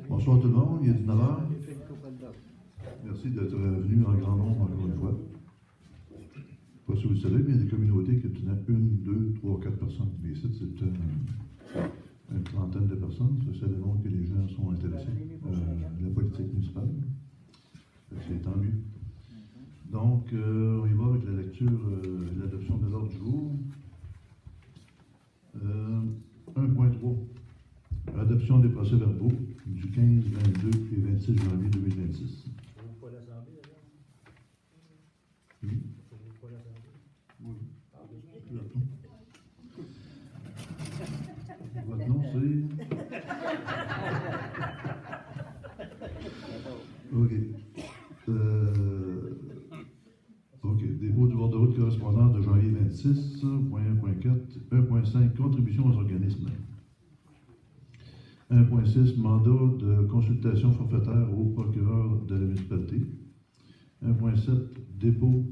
Bonsoir tout le monde, il est 19h. Merci d'être venu en grand nombre encore une fois. Pas si vous le savez, mais il y a des communautés qui ont une, deux, trois, quatre personnes. Mais ici, c'est une trentaine de personnes. Ça démontre que les gens sont intéressés à la politique municipale. C'est tant mieux. Donc, on y va avec la lecture et l'adoption de l'ordre du jour. 1.3. Adoption des procès-verbaux du 15, 22 et 26 janvier 2026. Vous pas l'Assemblée, d'ailleurs? Oui. Vous pas l'Assemblée? Oui. Votre nom, c'est? OK. OK. Dépôt du bordereau de correspondance de janvier 26, point 1.4, 1.5, contribution aux organismes. 1.6, mandat de consultation forfaitaire au procureur de la municipalité. 1.7, dépôt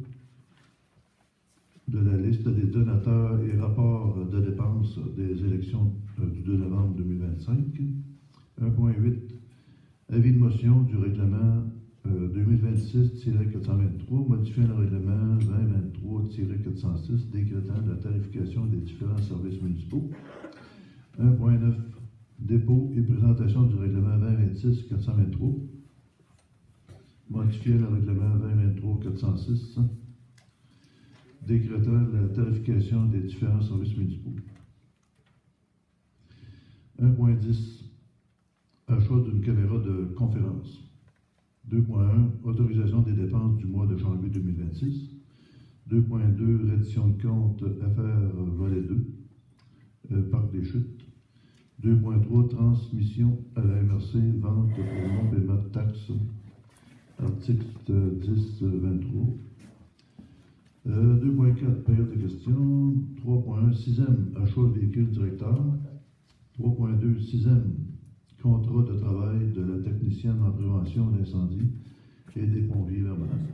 de la liste des donateurs et rapports de dépenses des élections du 2 novembre 2025. 1.8, avis de motion du règlement 2026-423, modifiant le règlement 2023-406, décrétant la tarification des différents services municipaux. 1.9, dépôt et présentation du règlement 2026-423, modifiant le règlement 2023-406, décrétant la tarification des différents services municipaux. 1.10, achat d'une caméra de conférence. 2.1, autorisation des dépenses du mois de janvier 2026. 2.2, reddition de compte affaires volet 2, Parc des Chutes. 2.3, transmission à la MRC, vente pour non-paiement de taxes, article 10-23. 2.4, période de questions. 3.1, 6e, achat de véhicule directeur. 3.2, 6e, contrat de travail de la technicienne en prévention d'incendie et des pompiers permanents.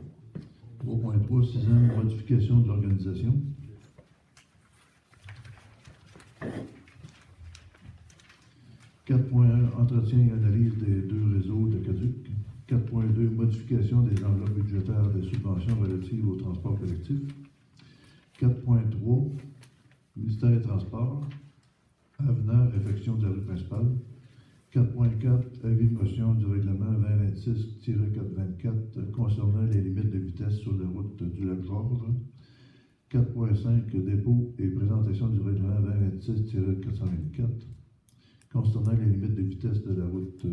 3.3, 6e, modification de l'organisation. 4.1, entretien et analyse des deux réseaux de caduc. 4.2, modification des enveloppes budgétaires des subventions relatives au transport collectif. 4.3, ministère des Transports, avenant, réfection de la rue principale. 4.4, avis de motion du règlement 2026-424 concernant les limites de vitesse sur la route du Lac-Georges. 4.5, dépôt et présentation du règlement 2026-424 concernant les limites de vitesse de la route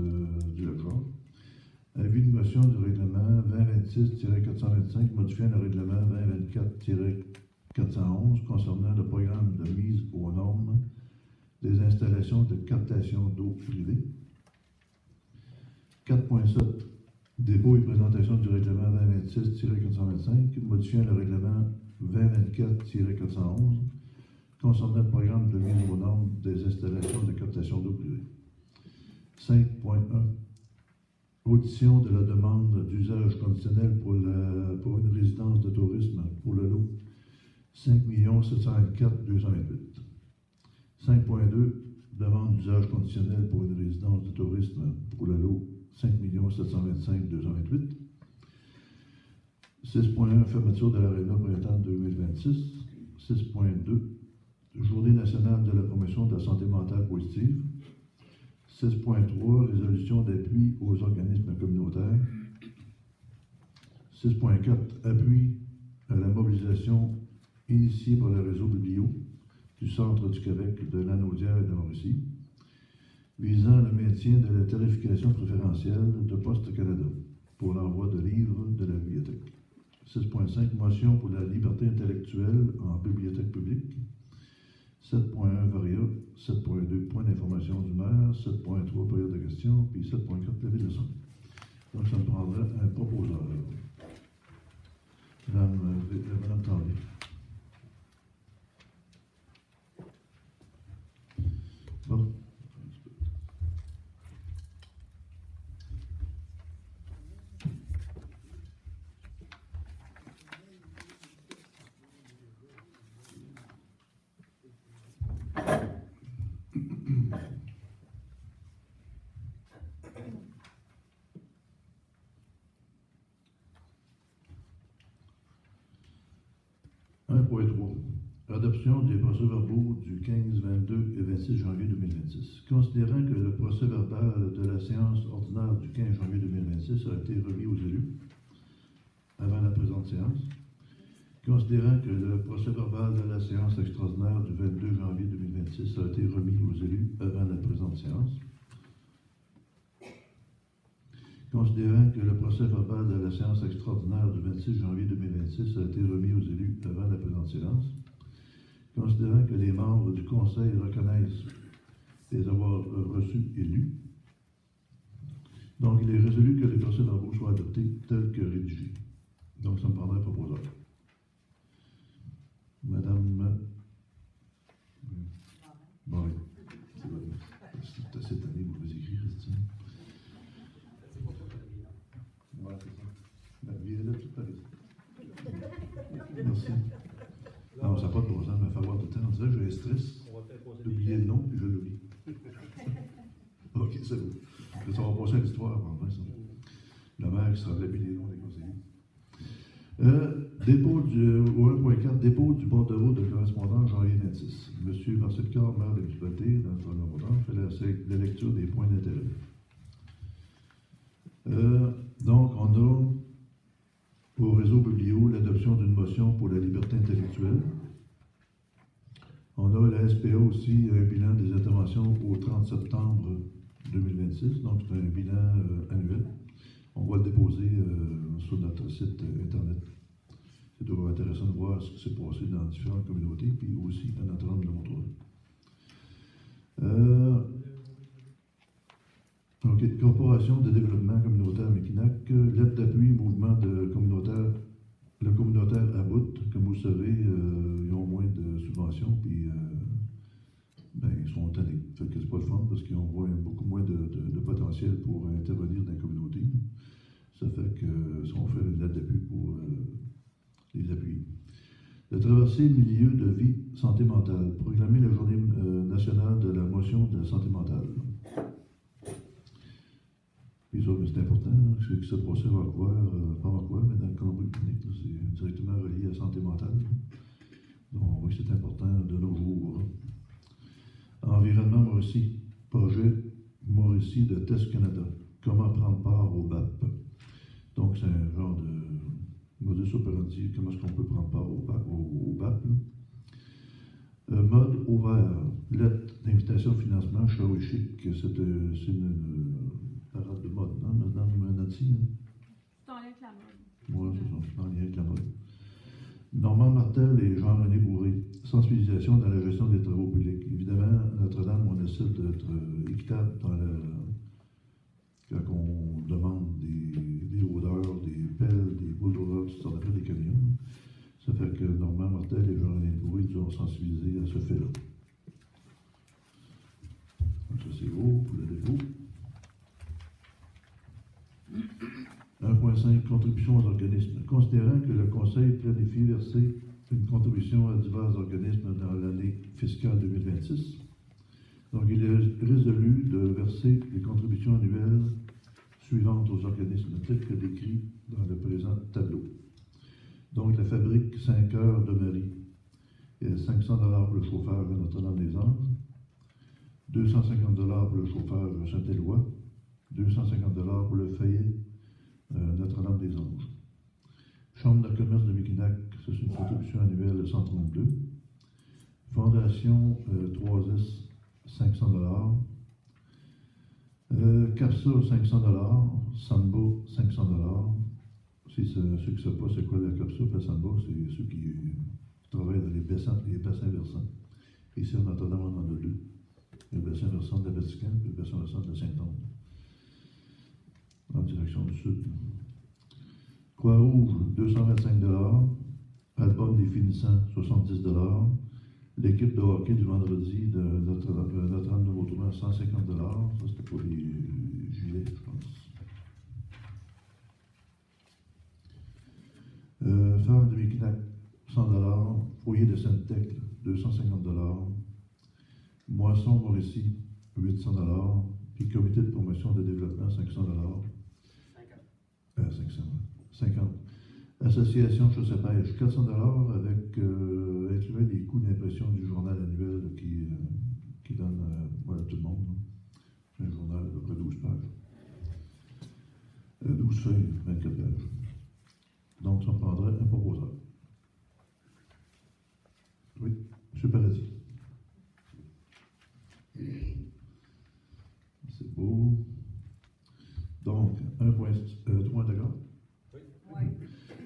du Lac-Georges. Avis de motion du règlement 2026-425 modifiant le règlement 2024-411 concernant le programme de mise aux normes des installations de captation d'eau privée. 4.7, dépôt et présentation du règlement 2026-425 modifiant le règlement 2024-411 concernant le programme de mise aux normes des installations de captation d'eau privée. 5.1, audition de la demande d'usage conditionnel pour une résidence de tourisme pour le lot 5 704 228. 5.2, demande d'usage conditionnel pour une résidence de tourisme pour le lot 5 725 228. 6.1, fermeture de l'aréna printemps 2026. 6.2, journée nationale de la promotion de la santé mentale positive. 6.3, résolution d'appui aux organismes communautaires. 6.4, appui à la mobilisation initiée par le réseau Biblio du Centre du Québec, de Lanaudière et de Mauricie, visant le maintien de la tarification préférentielle de Poste Canada pour l'envoi de livres de la bibliothèque. 6.5, motion pour la liberté intellectuelle en bibliothèque publique. 7.1, varia. 7.2, point d'information du maire. 7.3, période de questions. Puis 7.4, l'avis de son. Donc, ça me prendrait un proposeur. Madame Tremblay. Bon. 1.3. Adoption des procès-verbaux du 15, 22 et 26 janvier 2026. Considérant que le procès-verbal de la séance ordinaire du 15 janvier 2026 a été remis aux élus avant la présente séance. Considérant que le procès-verbal de la séance extraordinaire du 22 janvier 2026 a été remis aux élus avant la présente séance. Considérant que le procès-verbal de la séance extraordinaire du 26 janvier 2026 a été remis aux élus avant la présente séance. Considérant que les membres du Conseil reconnaissent les avoir reçus et lus. Donc, il est résolu que les procès-verbaux soient adoptés tels que rédigés. Donc, ça me prendrait proposeur. Madame. Bon, oui. C'est assez tanné, vous vous écrire, Christine. Oui, c'est ça. La vie est là, tout pareil. Merci. Non, ça n'a pas de bon sens, mais il va falloir tout le temps. On dirait que j'ai un stress d'oublier le nom, puis je l'oublie. OK, c'est bon. Ça va passer à l'histoire, en vrai, ça. Le maire qui se rappelait plus les noms des conseillers. Dépôt au 1.4, dépôt du bordereau de correspondance janvier 26. M. Marcel-Corps, maire de la municipalité, dans le Ramadan, fait la lecture des points d'intérêt. Donc, on a au réseau Biblio l'adoption d'une motion pour la liberté intellectuelle. On a la SPA aussi, un bilan des interventions au 30 septembre 2026, donc c'est un bilan annuel. On va le déposer sur notre site Internet. C'est toujours intéressant de voir ce qui s'est passé dans différentes communautés, puis aussi à Notre-Dame de Montreuil. OK, Corporation de développement communautaire Mekinac, l'aide d'appui mouvement de communautaire, le communautaire About, comme vous le savez, ils ont moins de subventions, puis ils sont tannés. Fait que c'est pas le fun parce qu'ils ont beaucoup moins de potentiel pour intervenir dans la communauté. Ça fait que ça va faire une lettre d'appui pour les appuyer. De traverser le milieu de vie santé mentale, proclamer la journée nationale de la motion de la santé mentale. Puis ça, c'est important, ce qui s'est passé à Vancouver, pas Vancouver, mais dans le Colombie-Britannique, c'est directement relié à la santé mentale. Donc, on voit que c'est important de nos jours. Environnement Mauricie, projet Mauricie de Test Canada. Comment prendre part au BAP? Donc, c'est un genre de modus operandi, comment est-ce qu'on peut prendre part au BAP. Mode ouvert, lettre d'invitation au financement, Show Chic, c'est une parade de mode, hein, Madame Nati? C'est en lien avec la mode. Oui, c'est ça, c'est en lien avec la mode. Normand Martel et Jean-René Bourré, sensibilisation dans la gestion des travaux publics. Évidemment, à Notre-Dame, on essaie d'être équitable quand on demande des rôdeurs, des pelles, des bulldozers, tout ça, des camions. Ça fait que Normand Martel et Jean-René Bourré nous ont sensibilisés à ce fait-là. Donc ça, c'est beau pour le dépôt. 1.5 Contribution aux organismes. Considérant que le Conseil planifie verser une contribution à divers organismes dans l'année fiscale 2026, donc il est résolu de verser les contributions annuelles suivantes aux organismes tels que décrits dans le présent tableau. Donc la fabrique 5 heures de Marie, il y a 500 $ pour le chauffeur à Notre-Dame-des-Anges, 250 $ pour le chauffeur à Saint-Éloi, 250 $ pour le Fayet Notre-Dame-des-Anges. Chambre de commerce de Mekinac, c'est une contribution annuelle de 132. Fondation 3S, 500 $. CAPSA, 500 $. Samba, 500 $. Si ceux qui ne savent pas c'est quoi la CAPSA et la Samba, c'est ceux qui travaillent dans les bassins versants. Ici, à Notre-Dame, on en a deux. Le bassin versant de la Vatican et le bassin versant de la Sainte-Anne, en direction du sud. Croix-Rouge, 225 $. Album des finissants, 70 $. L'équipe de hockey du vendredi de Notre-Dame de Montreuil, 150 $. Ça, c'était pour les gilets, je pense. Femme de Mekinac, 100 $. Foyer de Sainte-Thècle, 250 $. Moisson Mauricie, 800 $. Puis comité de promotion de développement, 500 $. 50. Association Chasse à pêche, 400 $ avec incluant les coûts d'impression du journal annuel qui donne voilà, tout le monde. C'est un journal d'à peu près 12 pages. 12 feuilles, 24 pages. Donc, ça prendrait un proposeur. Oui, M. Paradis. C'est beau. Donc, 1.3, d'accord? Oui.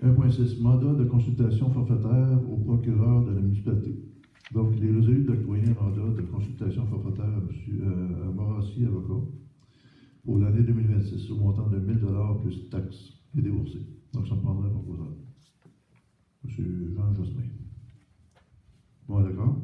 1.6, mandat de consultation forfaitaire au procureur de la municipalité. Donc, il est résolu d'octroyer un mandat de consultation forfaitaire à Morassi Avocat pour l'année 2026 au montant de 1 000 $ plus taxes et déboursés. Donc, ça me prendrait un proposeur. M. Jean Jospin. Bon, d'accord?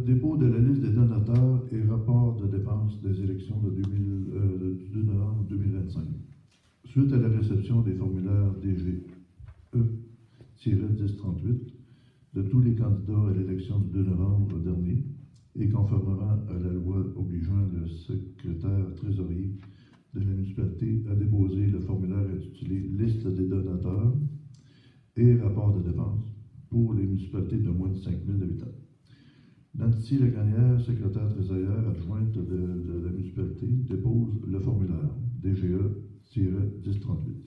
Dépôt de la liste des donateurs et rapport de dépenses des élections du 2 novembre 2025. Suite à la réception des formulaires DGE-1038 de tous les candidats à l'élection du 2 novembre dernier et conformément à la loi obligeant le secrétaire trésorier de la municipalité à déposer le formulaire intitulé « Liste des donateurs et rapport de dépenses » pour les municipalités de moins de 5 000 habitants. Nancy Laganière, secrétaire trésorière adjointe de la municipalité, dépose le formulaire DGE-1038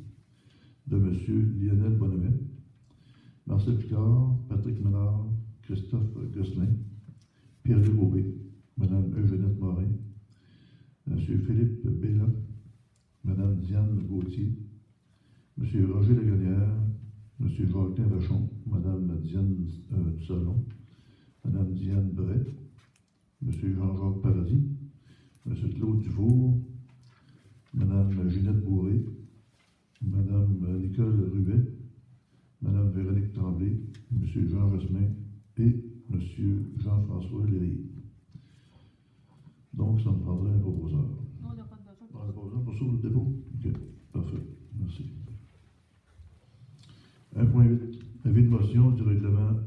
de M. Lionel Bonhomet, Marcel Picard, Patrick Ménard, Christophe Gosselin, Pierre-Luc Aubé, Mme Eugénette Morin, M. Philippe Béla, Mme Diane Gauthier, M. Roger Laganière, M. Joaquin Vachon, Mme Diane Dussalon, Mme Diane Bret, M. Jean-Jacques Paradis, M. Claude Dufour, Mme Ginette Bourré, Mme Nicole Rubet, Mme Véronique Tremblay, M. Jean Jospin et M. Jean-François Léry. Donc, ça me prendrait un proposeur. Non, on n'a pas de besoin. On n'a pas besoin pour ça le dépôt? OK, parfait. Merci. 1.8. Avis de motion du règlement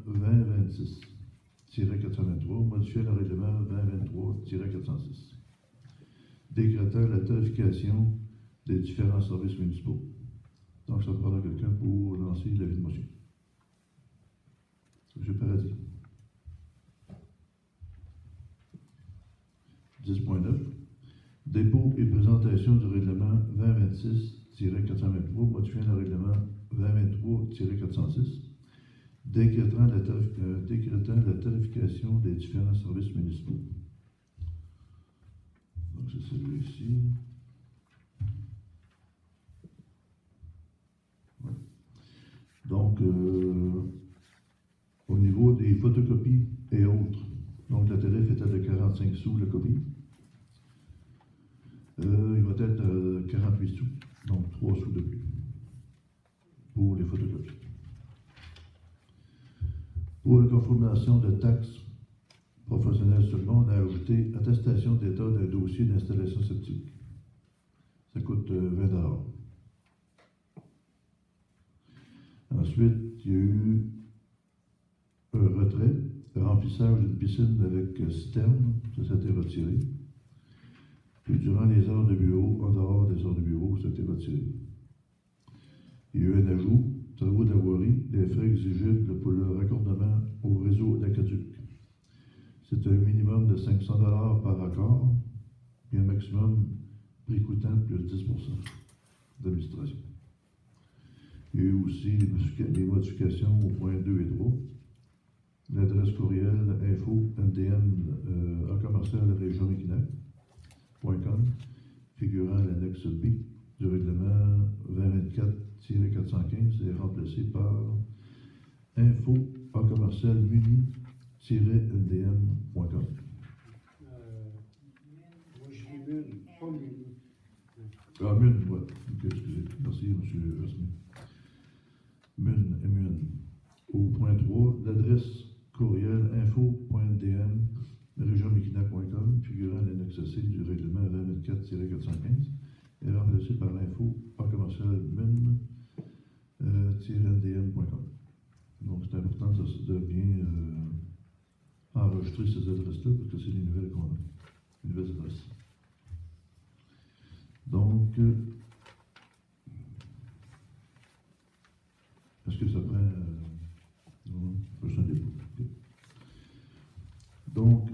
2026-423, modifier le règlement 2023-406, décrétant la tarification des différents services municipaux. Donc, ça prendra quelqu'un pour lancer l'avis de motion. M. Paradis. 10.9. Dépôt et présentation du règlement 2026-423, modifiant le règlement 2023-406, décrétant la tarification des différents services municipaux. Donc, c'est celui-ci. Ouais. Donc, au niveau des photocopies et autres, donc la tarif était de 45 sous la copie. Il va être 48 sous, donc 3 sous de plus pour les photocopies. Pour la conformation de taxes professionnelles secondes, on a ajouté attestation d'état d'un dossier d'installation septique. Ça coûte 20 $. Ensuite, il y a eu un retrait, un remplissage d'une piscine avec citerne, ça a été retiré. Puis durant les heures de bureau, en dehors des heures de bureau, ça a été retiré. Il y a eu un ajout, travaux d'avoirie, des frais exigibles pour le raccordement au réseau d'aqueduc. C'est un minimum de 500 $ par accord et un maximum prix coûtant plus 10% d'administration. Il y a eu aussi les modifications au point 2 et 3. L'adresse courriel info MDN en commercial région Équinac.com, figurant à l'annexe B du règlement 2024-415 est remplacé par info en commercial muni-ndm.com. Moi, je dis Mune, pas Muni. Ah, Mune, ouais. Ok, excusez. Merci, M. Jasmin. Mune, M-U-N. Au point 3, l'adresse courriel info.ndm région-méquinac.com, figurant à l'annexe C du règlement 2024-415, est remplacé par info en commercial mune-ndm.com. Donc, c'est important de bien enregistrer ces adresses-là, parce que c'est les nouvelles qu'on a, les nouvelles adresses. Donc, est-ce que ça prend... non, juste un dépôt. OK. Donc,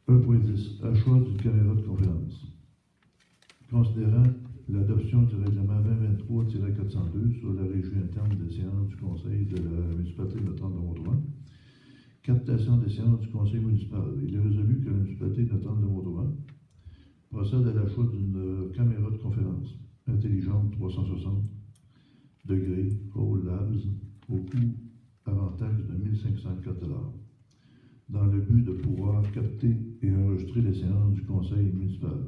1.10, achat d'une caméra de conférence. Considérant l'adoption du règlement 2023-402 sur la régie interne des séances du Conseil de la municipalité de Notre-Dame-de-Montauban, captation des séances du Conseil municipal. Il est résolu que la municipalité de Notre-Dame-de-Montauban procède à l'achat d'une caméra de conférence intelligente 360 degrés Hall Labs au coût avantage de 1504 $ dans le but de pouvoir capter et enregistrer les séances du Conseil municipal.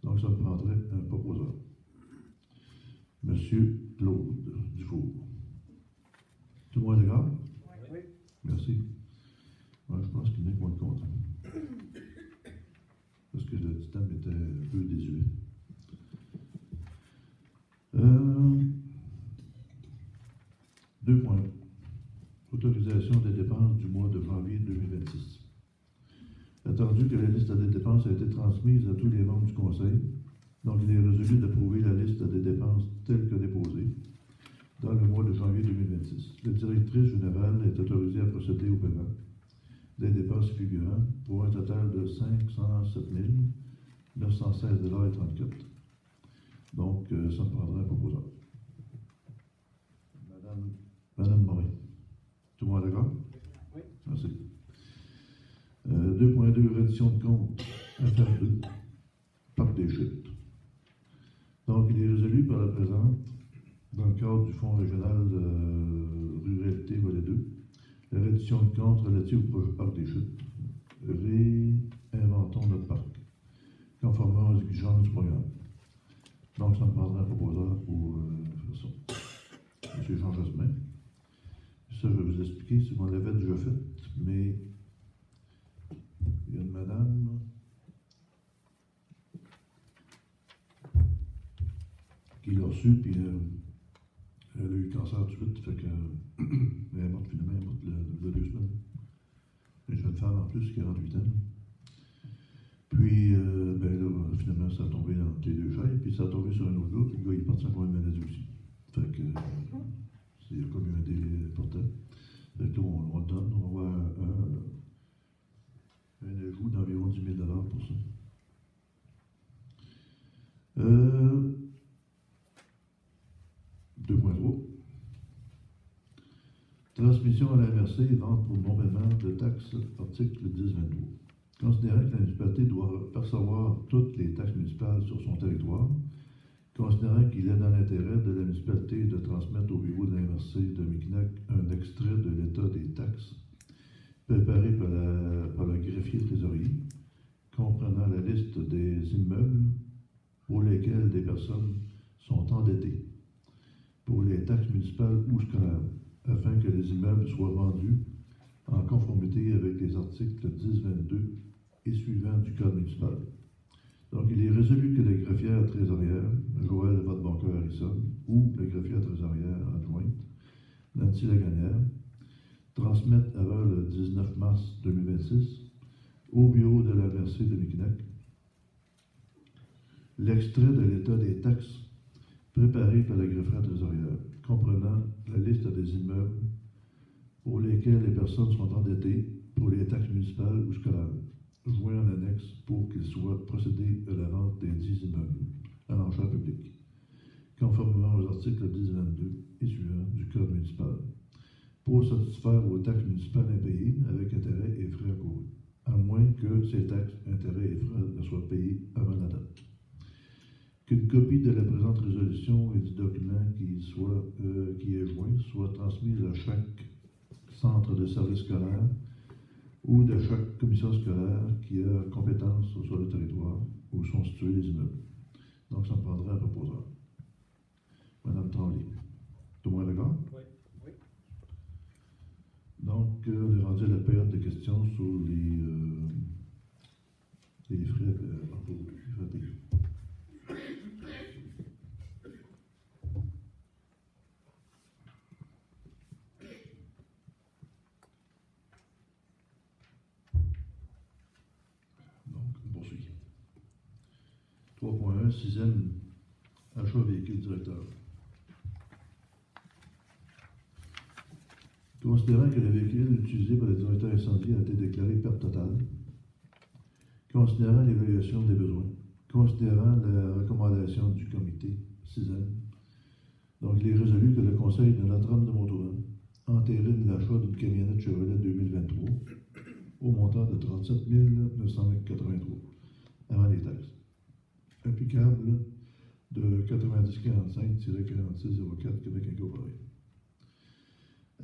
Donc, ça prendrait un proposeur. Monsieur Claude Dufour. Tout le monde est d'accord? Oui. Merci. Ouais, je pense qu'il n'est pas content. Parce que le système était un peu désuet. Deux points. Autorisation des dépenses du mois de janvier 2026. Attendu que la liste des dépenses a été transmise à tous les membres du Conseil, donc il est résolu d'approuver la liste des dépenses telle que déposée dans le mois de janvier 2026. La directrice générale est autorisée à procéder au paiement des dépenses figurantes pour un total de 507 916 $ et 34. Donc, ça me prendra un proposeur. Madame Morin. Tout le monde est d'accord? Oui. Merci. 2.2, reddition de compte, affaire 2, Parc des Chutes. Donc, il est résolu par la présente, dans le cadre du Fonds régional de ruralité volet 2, la reddition de compte relative au projet Parc des Chutes. Réinventons notre parc, conformément aux exigences du programme. Donc, ça me prendra un proposeur pour faire ça. M. Jean Jasmin. Ça, je vais vous expliquer si on l'avait déjà fait, mais il y a une madame qui l'a reçu, puis elle a eu le cancer tout de suite, fait que elle est morte finalement, elle est morte il y a 2 semaines. Une jeune femme en plus, 48 ans. Puis, ben là, finalement, ça a tombé entre les deux chaises, puis ça a tombé sur un autre gars, puis le gars, il est parti encore une maladie aussi. Fait que c'est comme un délai important. Fait que là, on le donne, on va avoir un ajout d'environ 10 000 $ pour ça. 2.3. Transmission à la MRC et vente pour non-paiement de taxes, article 10.23. Considérant que la municipalité doit percevoir toutes les taxes municipales sur son territoire, considérant qu'il est dans l'intérêt de la municipalité de transmettre au bureau de la MRC de Micnac un extrait de l'état des taxes préparé par le greffier trésorier, comprenant la liste des immeubles pour lesquels des personnes sont endettées pour les taxes municipales ou scolaires, afin que les immeubles soient vendus en conformité avec les articles 10.22 et suivants du Code municipal. Donc, il est résolu que la greffière trésorière, Joël Vadeboncoeur-Harrison, ou la greffière trésorière adjointe, Nancy Lagagnère, transmettent avant le 19 mars 2026 au bureau de la MRC de Micnac l'extrait de l'état des taxes préparé par la greffière trésorière, comprenant la liste des immeubles pour lesquels les personnes sont endettées pour les taxes municipales ou scolaires, joint en annexe pour qu'il soit procédé à la vente des 10 immeubles à l'enchère publique, conformément aux articles 10.22 et suivants du Code municipal, pour satisfaire aux taxes municipales impayées avec intérêts et frais encourus, à moins que ces taxes, intérêts et frais ne soient payés avant la date. Qu'une copie de la présente résolution et du document qui est joint soit transmise à chaque centre de service scolaire ou de chaque commission scolaire qui a compétence sur le territoire où sont situés les immeubles. Donc, ça me prendrait un proposeur. Madame Tremblay. Tout le monde est d'accord? Oui. Oui. Donc, on est rendu à la période de questions sur les frais payés. Donc, on poursuit. 3.1, sixième, achat véhicule directeur. Considérant que le véhicule utilisé par le directeur incendie a été déclaré perte totale, considérant l'évaluation des besoins, considérant la recommandation du comité sixième, donc il est résolu que le conseil de Notre-Dame de Montauban entérine l'achat d'une camionnette Chevrolet 2023 au montant de 37 983 avant les taxes, applicable de 9045-4604 Québec Incorporé.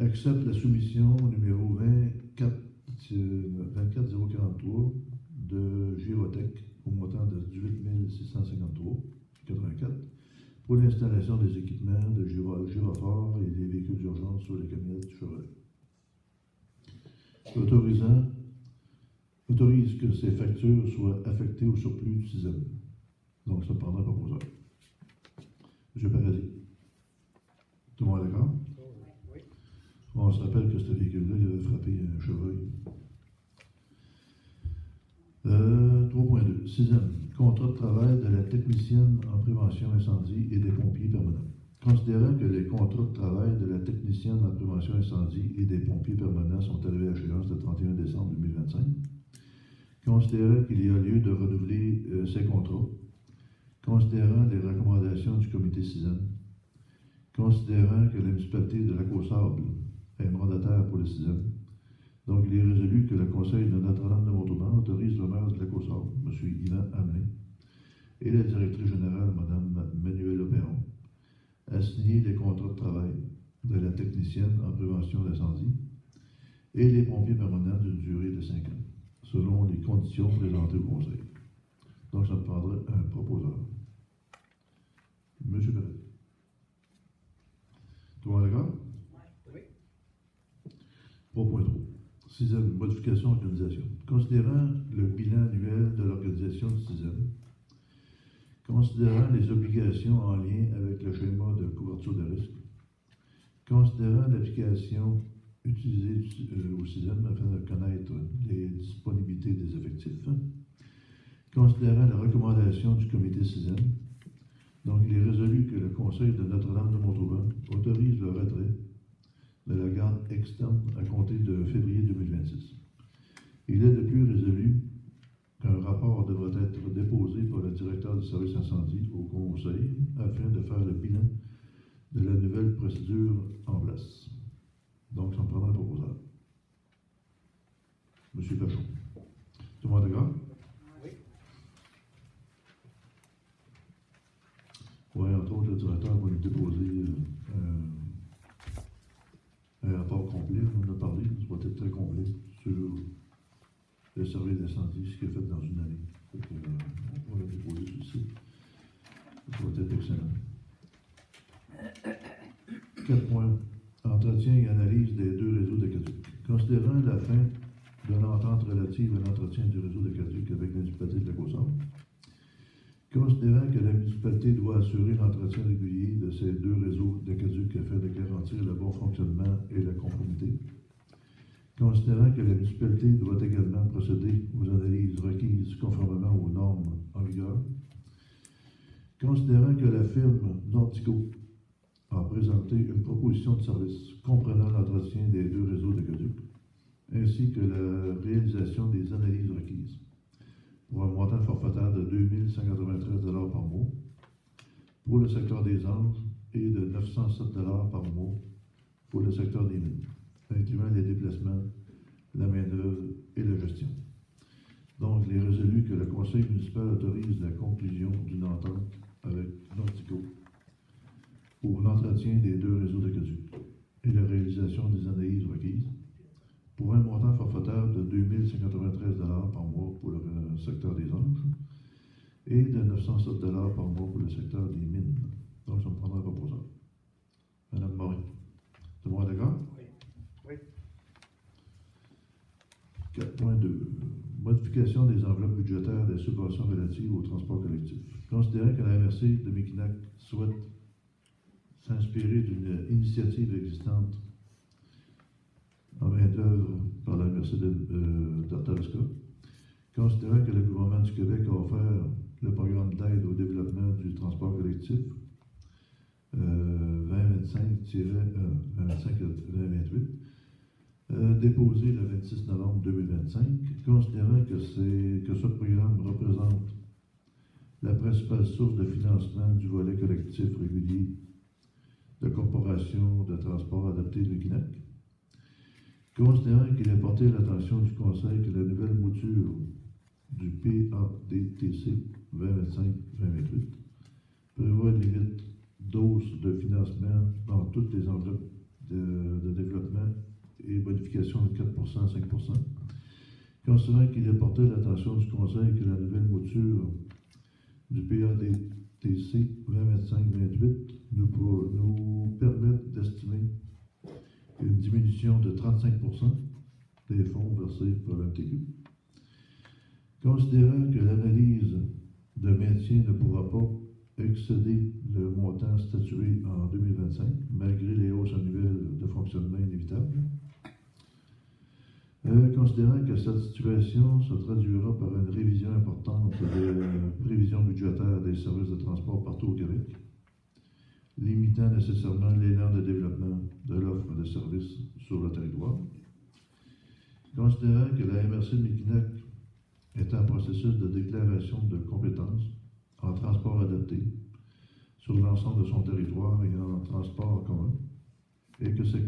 Accepte la soumission numéro 24043 de Girotech au montant de 18 653,84 pour l'installation des équipements de gyrophare et des véhicules d'urgence sur les camionnettes Chevrolet. Autorise que ces factures soient affectées au surplus du sixième. Donc, ça prendra un proposeur. M. Paradis. Tout le monde est d'accord? Oui. On se rappelle que ce véhicule-là, il avait frappé un chevreuil. 3.2. Sixième. Contrat de travail de la technicienne en prévention incendie et des pompiers permanents. Considérant que les contrats de travail de la technicienne en prévention incendie et des pompiers permanents sont arrivés à échéance le 31 décembre 2025, considérant qu'il y a lieu de renouveler ces contrats, considérant les recommandations du comité sixième, considérant que la municipalité de Lac-aux-Sables est mandataire pour le sixième, donc il est résolu que le conseil de Notre-Dame de Montauban autorise le maire de Lac-aux-Sables, M. Yvan Hamelin, et la directrice générale, Mme Manuelle Opéron, à signer les contrats de travail de la technicienne en prévention d'incendie et les pompiers permanents d'une durée de 5 ans, selon les conditions présentées au conseil. Donc, ça me prendra un proposeur. M. Perret. Tout le monde est d'accord? Oui. 3.3. Sixième, modification d'organisation. Considérant le bilan annuel de l'organisation du sixième, considérant les obligations en lien avec le schéma de couverture de risque, considérant l'application utilisée au sixième afin de connaître les disponibilités des effectifs, considérant la recommandation du comité sixième, donc il est résolu que le conseil de Notre-Dame de Montauban autorise le retrait de la garde externe à compter de février 2026. Il est de plus résolu qu'un rapport devrait être déposé par le directeur du service incendie au conseil afin de faire le bilan de la nouvelle procédure en place. Donc, ça me prendra un proposeur. M. Pachon. Tout le monde est d'accord? Oui. Oui, entre autres, le directeur va nous déposer un rapport complet, on en a parlé, ça va être très complet sur le service d'incendie, ce qu'il a fait dans une année. Donc, on va le déposer sur le site. Ça va être excellent. 4 points. Entretien et analyse des deux réseaux d'aqueduc. Considérant la fin de l'entente relative à l'entretien du réseau d'aqueduc avec la municipalité de Lac-aux-Sables, considérant que la municipalité doit assurer l'entretien régulier de ces deux réseaux d'aqueduc afin de garantir le bon fonctionnement et la conformité, considérant que la municipalité doit également procéder aux analyses requises conformément aux normes en vigueur, considérant que la firme Nordico a présenté une proposition de service comprenant l'entretien des deux réseaux d'aqueduc, ainsi que la réalisation des analyses requises, pour un montant forfaitaire de 2 193 $ par mois pour le secteur des Anges et de 907 $ par mois pour le secteur des mines, incluant les déplacements, la main-d'œuvre et la gestion. Donc, il est résolu que le conseil municipal autorise la conclusion d'une entente avec Nordico pour l'entretien des deux réseaux d'aqueduc et la réalisation des analyses requises pour un montant forfaitaire de 2 193 $ par mois pour le secteur des Anges et de 907 $ par mois pour le secteur des mines. Donc, ça me prendra un proposeur. Madame Morin. Tout le monde est d'accord? Oui. Oui. 4.2. Modification des enveloppes budgétaires des subventions relatives au transport collectif. Considérant que la MRC de Mekinac souhaite s'inspirer d'une initiative existante en main-d'œuvre par la MRC d'Arthabasca, considérant que le gouvernement du Québec a offert le programme d'aide au développement du transport collectif 2025-2028, déposé le 26 novembre 2025, considérant que ce programme représente la principale source de financement du volet collectif régulier de corporation de transport adapté de l'UQNAC. Considérant qu'il est porté à l'attention du Conseil que la nouvelle mouture du PADTC 2025-2028 prévoit une limite d'hausse de financement dans toutes les enveloppes de développement et bonification de 4%, 5%. Considérant qu'il est porté à l'attention du Conseil que la nouvelle mouture du PADTC 2025-2028 nous permettent d'estimer une diminution de 35% des fonds versés par l'MTQ. Considérant que l'analyse de maintien ne pourra pas excéder le montant statué en 2025, malgré les hausses annuelles de fonctionnement inévitables. Considérant que cette situation se traduira par une révision importante des prévisions budgétaires des services de transport partout au Québec, limitant nécessairement l'élan de développement de l'offre de services sur le territoire. Considérant que la MRC de Mekinac est en processus de déclaration de compétences en transport adapté sur l'ensemble de son territoire et en transport en commun, et que ces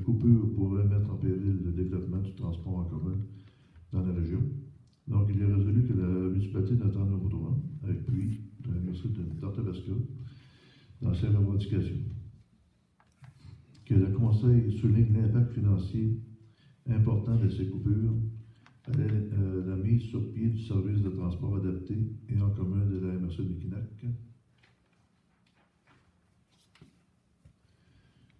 coupures pourraient mettre en péril le développement du transport en commun dans la région. Donc, il est résolu que la municipalité de Notre-Dame-de-Vaudreuil appuie la MRC de Tartavasca dans ses revendications. Que le Conseil souligne l'impact financier important de ces coupures à la mise sur pied du service de transport adapté et en commun de la MRC de Mekinac.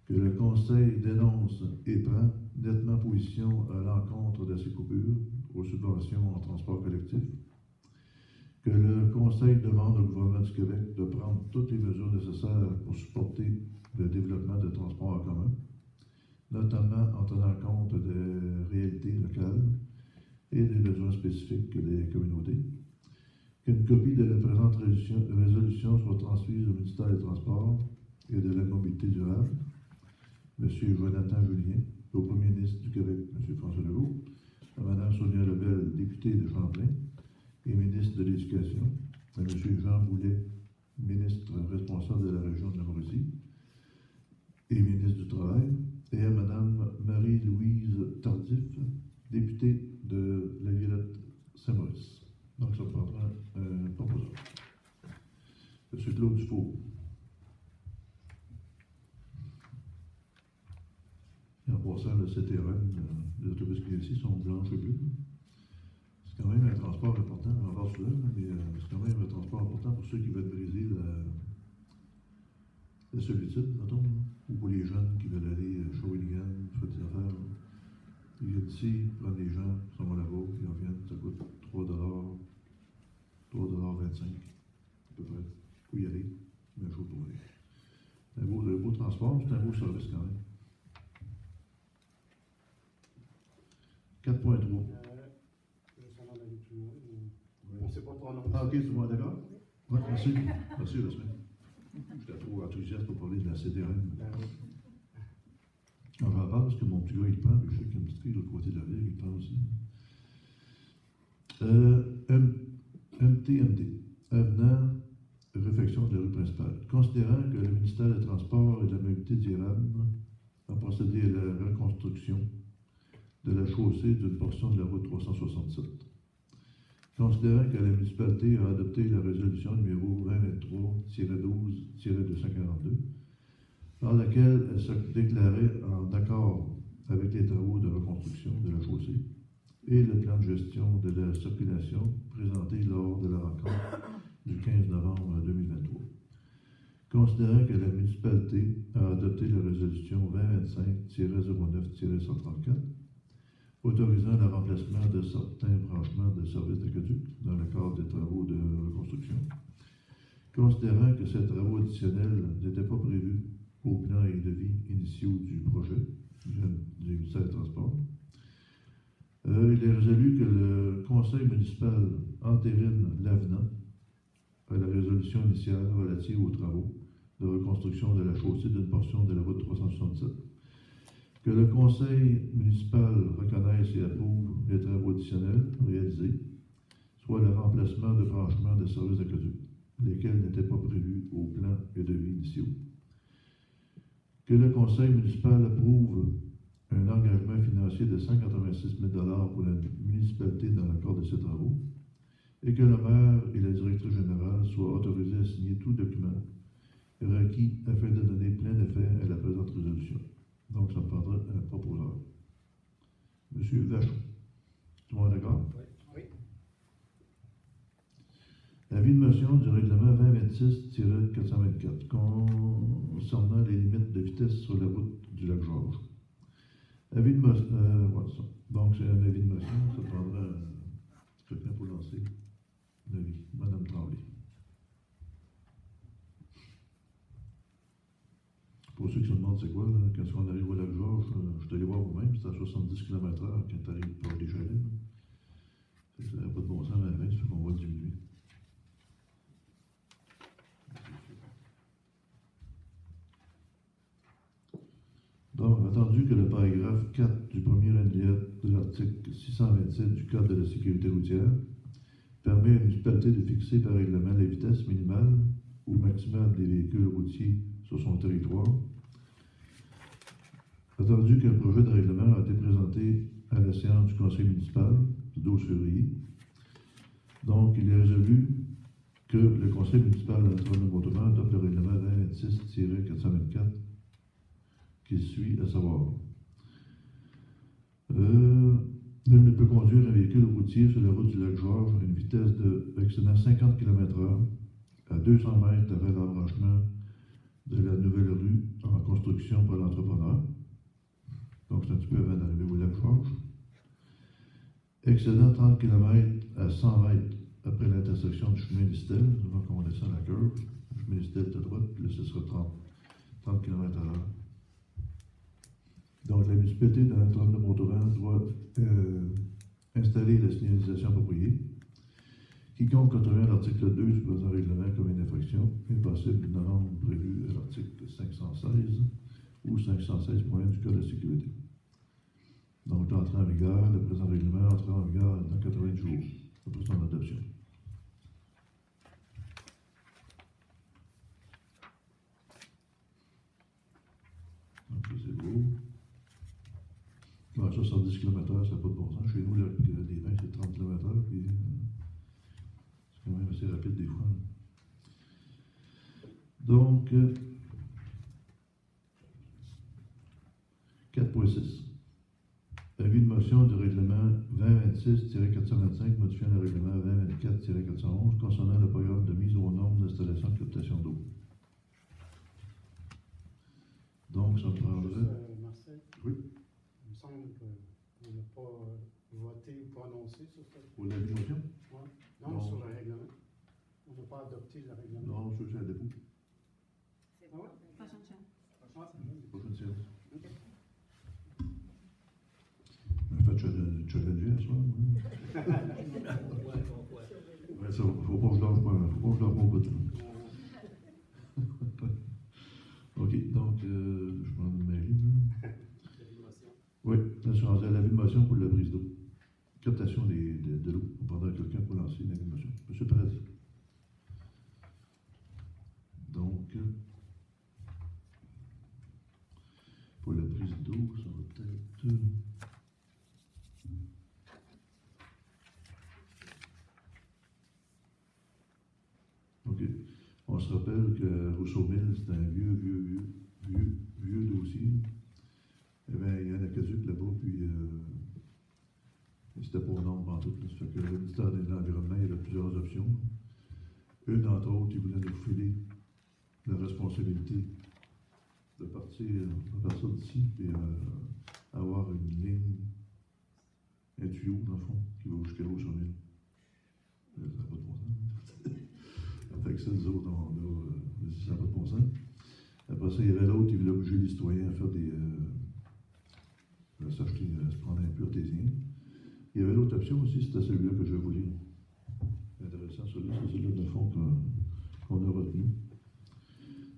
Que le Conseil dénonce et prend nettement position à l'encontre de ces coupures aux subventions en transport collectif. Que le Conseil demande au gouvernement du Québec de prendre toutes les mesures nécessaires pour supporter le développement de transports en commun, notamment en tenant compte des réalités locales et des besoins spécifiques des communautés. Qu'une copie de la présente résolution soit transmise au ministère des Transports et de la Mobilité durable, M. Jonathan Julien, au Premier ministre du Québec, M. François Legault, à Mme Sonia Lebel, députée de Champlain et ministre de l'Éducation, à M. Jean Boulet, ministre responsable de la région de la Mauricie et ministre du Travail, et à Mme Marie-Louise Tardif, députée de la Violette-Saint-Maurice. Donc, ça prendra un proposeur. M. Claude Dufault. En passant, le CTRN, les autobus qui ici sont blanches et bleues. C'est quand même un transport important, on en parle souvent, mais c'est quand même un transport important pour ceux qui veulent briser la solitude, mettons, ou pour les jeunes qui veulent aller à Shawinigan, faire des affaires. Ils viennent ici, prennent les gens, ils s'en vont là-bas, ils en viennent, ça coûte 3,25 $ à peu près, pour y aller, mais il faut pour aller. C'est un beau transport, c'est un beau service quand même. 4.3. Ça va aller plus loin, mais on ne sait pas prononcer. Ah, ok, tout le monde est d'accord? Oui, merci. Merci, Jasmin. J'étais trop enthousiaste pour parler de la CDRN. On va en parler parce que mon petit gars, il prend, puis je sais qu'il y a une petite fille de l'autre côté de la ville, il prend aussi. MTMD, avenant réfection de la rue principale. Considérant que le ministère des Transports et de la Mobilité durable a procédé à la reconstruction de la chaussée d'une portion de la route 367. Considérant que la municipalité a adopté la résolution numéro 2023-12-242, par laquelle elle se déclarait en accord avec les travaux de reconstruction de la chaussée et le plan de gestion de la circulation présenté lors de la rencontre du 15 novembre 2023. Considérant que la municipalité a adopté la résolution 2025-09-134, autorisant le remplacement de certains branchements de services d'aqueduc dans le cadre des travaux de reconstruction. Considérant que ces travaux additionnels n'étaient pas prévus au plan et devis initiaux du projet du ministère des Transports, il est résolu que le conseil municipal entérine l'avenant à la résolution initiale relative aux travaux de reconstruction de la chaussée d'une portion de la route 367. Que le conseil municipal reconnaisse et approuve les travaux additionnels réalisés, soit le remplacement de branchements de services aqueducs, lesquels n'étaient pas prévus au plan et devis initiaux. Que le conseil municipal approuve un engagement financier de 186 000 $ pour la municipalité dans le cadre de ces travaux, et que le maire et la directrice générale soient autorisés à signer tout document requis afin de donner plein effet à la présente résolution. Donc, ça prendra un proposeur. Monsieur Vachon. Tout le monde est d'accord? Oui. Oui. Avis de motion du règlement 2026-424 concernant les limites de vitesse sur la route du Lac-Georges. Avis de motion. Voilà ça. Donc, c'est un avis de motion. Ça prendra quelqu'un pour lancer l'avis. Madame Tremblay. Pour ceux qui se demandent c'est quoi, là, quand on arrive au Lac-Georges, je suis allé voir vous-même, c'est à 70 km/h quand tu arrives pour des chalets. Ça n'a pas de bon sens à la fin, ça fait qu'on va diminuer. Donc, attendu que le paragraphe 4 du premier alinéa de l'article 627 du Code de la sécurité routière permet à une municipalité de fixer par règlement les vitesses minimales ou maximales des véhicules routiers sur son territoire. Attendu qu'un projet de règlement a été présenté à la séance du conseil municipal du 12 février, donc il est résolu que le conseil municipal de Notre-Dame-de-Montemont adopte le règlement 2026-424 qui suit, à savoir nul ne peut conduire un véhicule routier sur la route du Lac-Georges à une vitesse excédant 50 km/h à 200 mètres avant l'embranchement de la nouvelle rue en construction par l'entrepreneur. Donc, c'est un petit peu avant d'arriver au Lac-Georges. Excédant 30 km à 100 mètres après l'intersection du chemin Listel, donc on descend la curve, le chemin Listel est à droite, puis là, ce sera 30 km/h. Donc, la municipalité de Notre-Dame-de-Montemont doit installer la signalisation appropriée. Quiconque contrevient à l'article 2 du présent règlement comme une infraction est passible d'une amende prévue à l'article 516 ou 516.1 du Code de la sécurité. Donc, l'entrée en vigueur, le présent règlement entrera en vigueur dans 80 jours après son adoption. Donc, ça, c'est beau. Bon, 70 km/h, ça n'a pas de bon sens. Chez nous, les vins, c'est 30 km/h, puis c'est quand même assez rapide des fois. Donc, 4.6. Avis de motion du règlement 2026-425 modifiant le règlement 2024-411 concernant le programme de mise aux normes d'installation de captation d'eau. Donc, ça prendrait. Marcel? Oui. Il me semble qu'on n'a pas voté ou prononcé sur cette. Pour l'avis de motion? Ouais. Non, Non. sur le règlement. On n'a pas adopté le règlement. Non, ça, c'est à dépôt. Ah ouais? Prochaine chaîne. Ah, Prochaine séance. ok. En fait, challenger à soir. Ouais, ça, faut pas que je leur montre pas tout. OK, donc, je prends une mairie. Oui, là, je suis rendu à l'avis de motion pour la brise d'eau. Captation de l'eau. On prendra quelqu'un pour lancer une avis de motion. Monsieur Paradis. Donc, pour la prise d'eau, ça va peut-être. OK. On se rappelle que Rousseau-Mille, c'est un vieux dossier. Il y avait un aqueduc là-bas, puis c'était pour normes en tout. Ça fait que le ministère de l'Environnement, il y avait plusieurs options. Une d'entre autres, il voulait nous filer la responsabilité de partir d'ici et avoir une ligne, un tuyau, dans le fond, qui va jusqu'à Rousseau-Mille. Ça n'a pas de bon sens. Fait que ça, nous autres, ça n'a pas de bon sens. Après ça, il y avait l'autre, il voulait obliger les citoyens à faire s'acheter, à se prendre un peu artésien. Il y avait l'autre option aussi, c'était celui-là que je vais vous lire. C'est intéressant, celui-là, c'est celui-là de fond qu'on a retenu.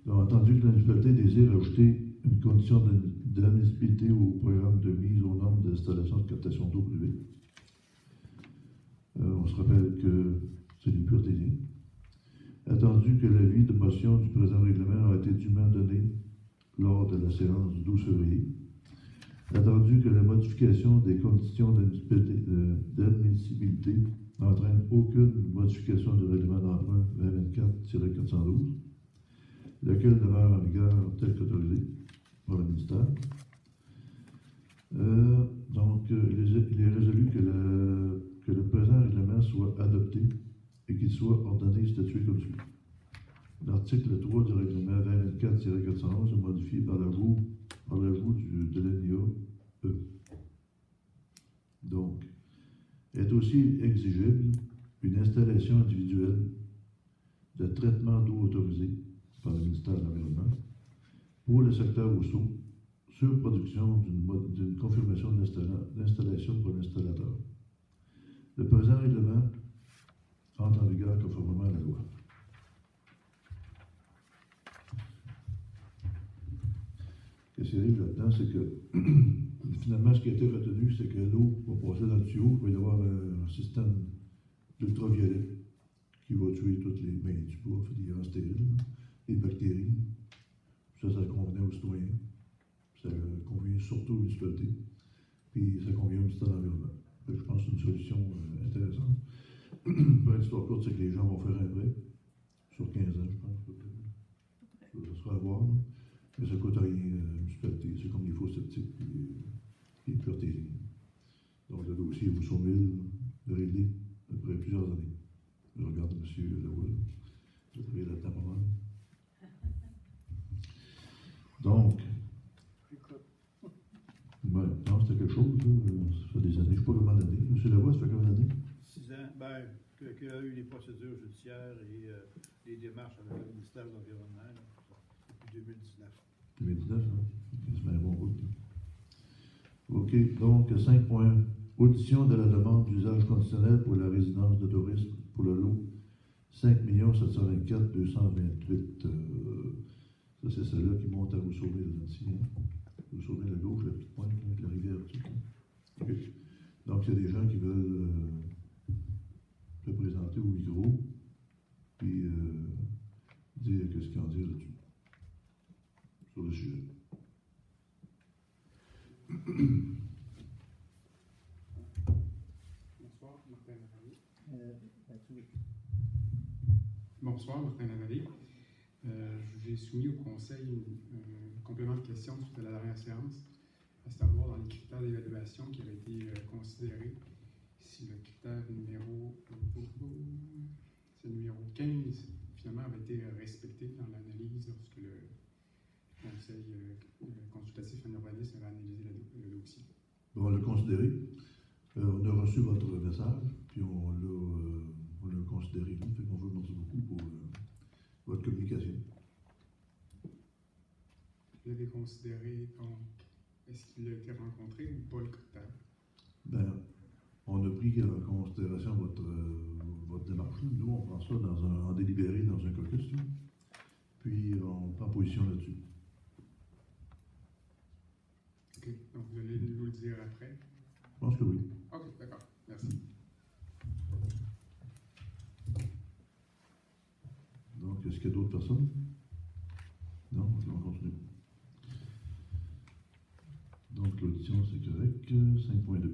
Donc, entendu que la municipalité désire ajouter une condition d'admissibilité au programme de mise aux normes d'installation de captation d'eau privée. On se rappelle que c'est les puretés lignes. Attendu que l'avis de motion du présent règlement a été dûment donné lors de la séance du 12 février. Attendu que la modification des conditions d'admissibilité n'entraîne aucune modification du règlement d'emprunt 2024-412, lequel demeure en vigueur tel qu'autorisé par le ministère. Il est résolu que le présent règlement soit adopté et qu'il soit ordonné et statué comme suit. L'article 3 du règlement 2024-411 est modifié par l'ajout de l'alinéa E. Donc, est aussi exigible une installation individuelle de traitement d'eau autorisée par le ministère de l'Environnement pour le secteur Rousseau sur production d'une confirmation d'installation pour l'installateur. Le présent règlement entre en vigueur conformément à la loi. Qu'est-ce qui arrive là-dedans, c'est que finalement, ce qui a été retenu, c'est que l'eau va passer dans le tuyau, il va y avoir un système d'ultraviolet qui va tuer toutes les mains du bois, des grands stériles, les bactéries. Ça convenait aux citoyens. Ça convient surtout aux municipalités. Puis ça convient au ministère de l'Environnement. Je pense que c'est une solution intéressante. Pour l'histoire courte, c'est que les gens vont faire un prêt sur 15 ans, je pense. Ça sera à voir. Là. Mais ça ne coûte rien à la municipalité. C'est comme les faux sceptiques et les puretés. Donc le dossier vous soumet réglé après plusieurs années. Je regarde M. Lavoie. Je travaille là-dedans pas mal. Donc, non, c'était quelque chose. Ça fait des années. Je ne sais pas combien d'années. M. Lavoie, ça fait combien d'années? 6 ans. Ben, qu'il y a eu les procédures judiciaires et les démarches avec le ministère de l'Environnement depuis 2019. 2019, hein? Ça fait un bon bout. OK, donc 5 points. Audition de la demande d'usage conditionnel pour la résidence de tourisme pour le lot 5 724 228. Ça, c'est celle-là qui monte à Rousseauville, ici. Hein? Rousseauville à gauche, la petite pointe avec la rivière dessus. Okay. Donc, il y a des gens qui veulent se présenter au micro puis dire qu'est-ce qu'ils en disent là-dessus. Sur le sujet. Bonsoir, Martin Lavallée. Bonsoir, Martin Lavallée. Je vous ai soumis au Conseil un complément de question suite à la dernière séance, à savoir dans les critères d'évaluation qui avaient été considérés, si le critère numéro 15 finalement avait été respecté dans l'analyse lorsque le Conseil consultatif en urbanisme avait analysé le dossier. On l'a considéré. On a reçu votre message, puis on l'a considéré. Fait qu'on vous remercie beaucoup pour votre communication. Vous l'avez considéré, donc, est-ce qu'il a été rencontré ou pas le critère? Bien, on a pris en considération votre démarche. Nous, on prend ça en délibéré dans un caucus, puis on prend position là-dessus. OK, donc vous allez nous le dire après? Je pense que oui. OK, d'accord. Merci. Donc, est-ce qu'il y a d'autres personnes? Non, on va continuer. Donc, l'audition, c'est correct. 5.2.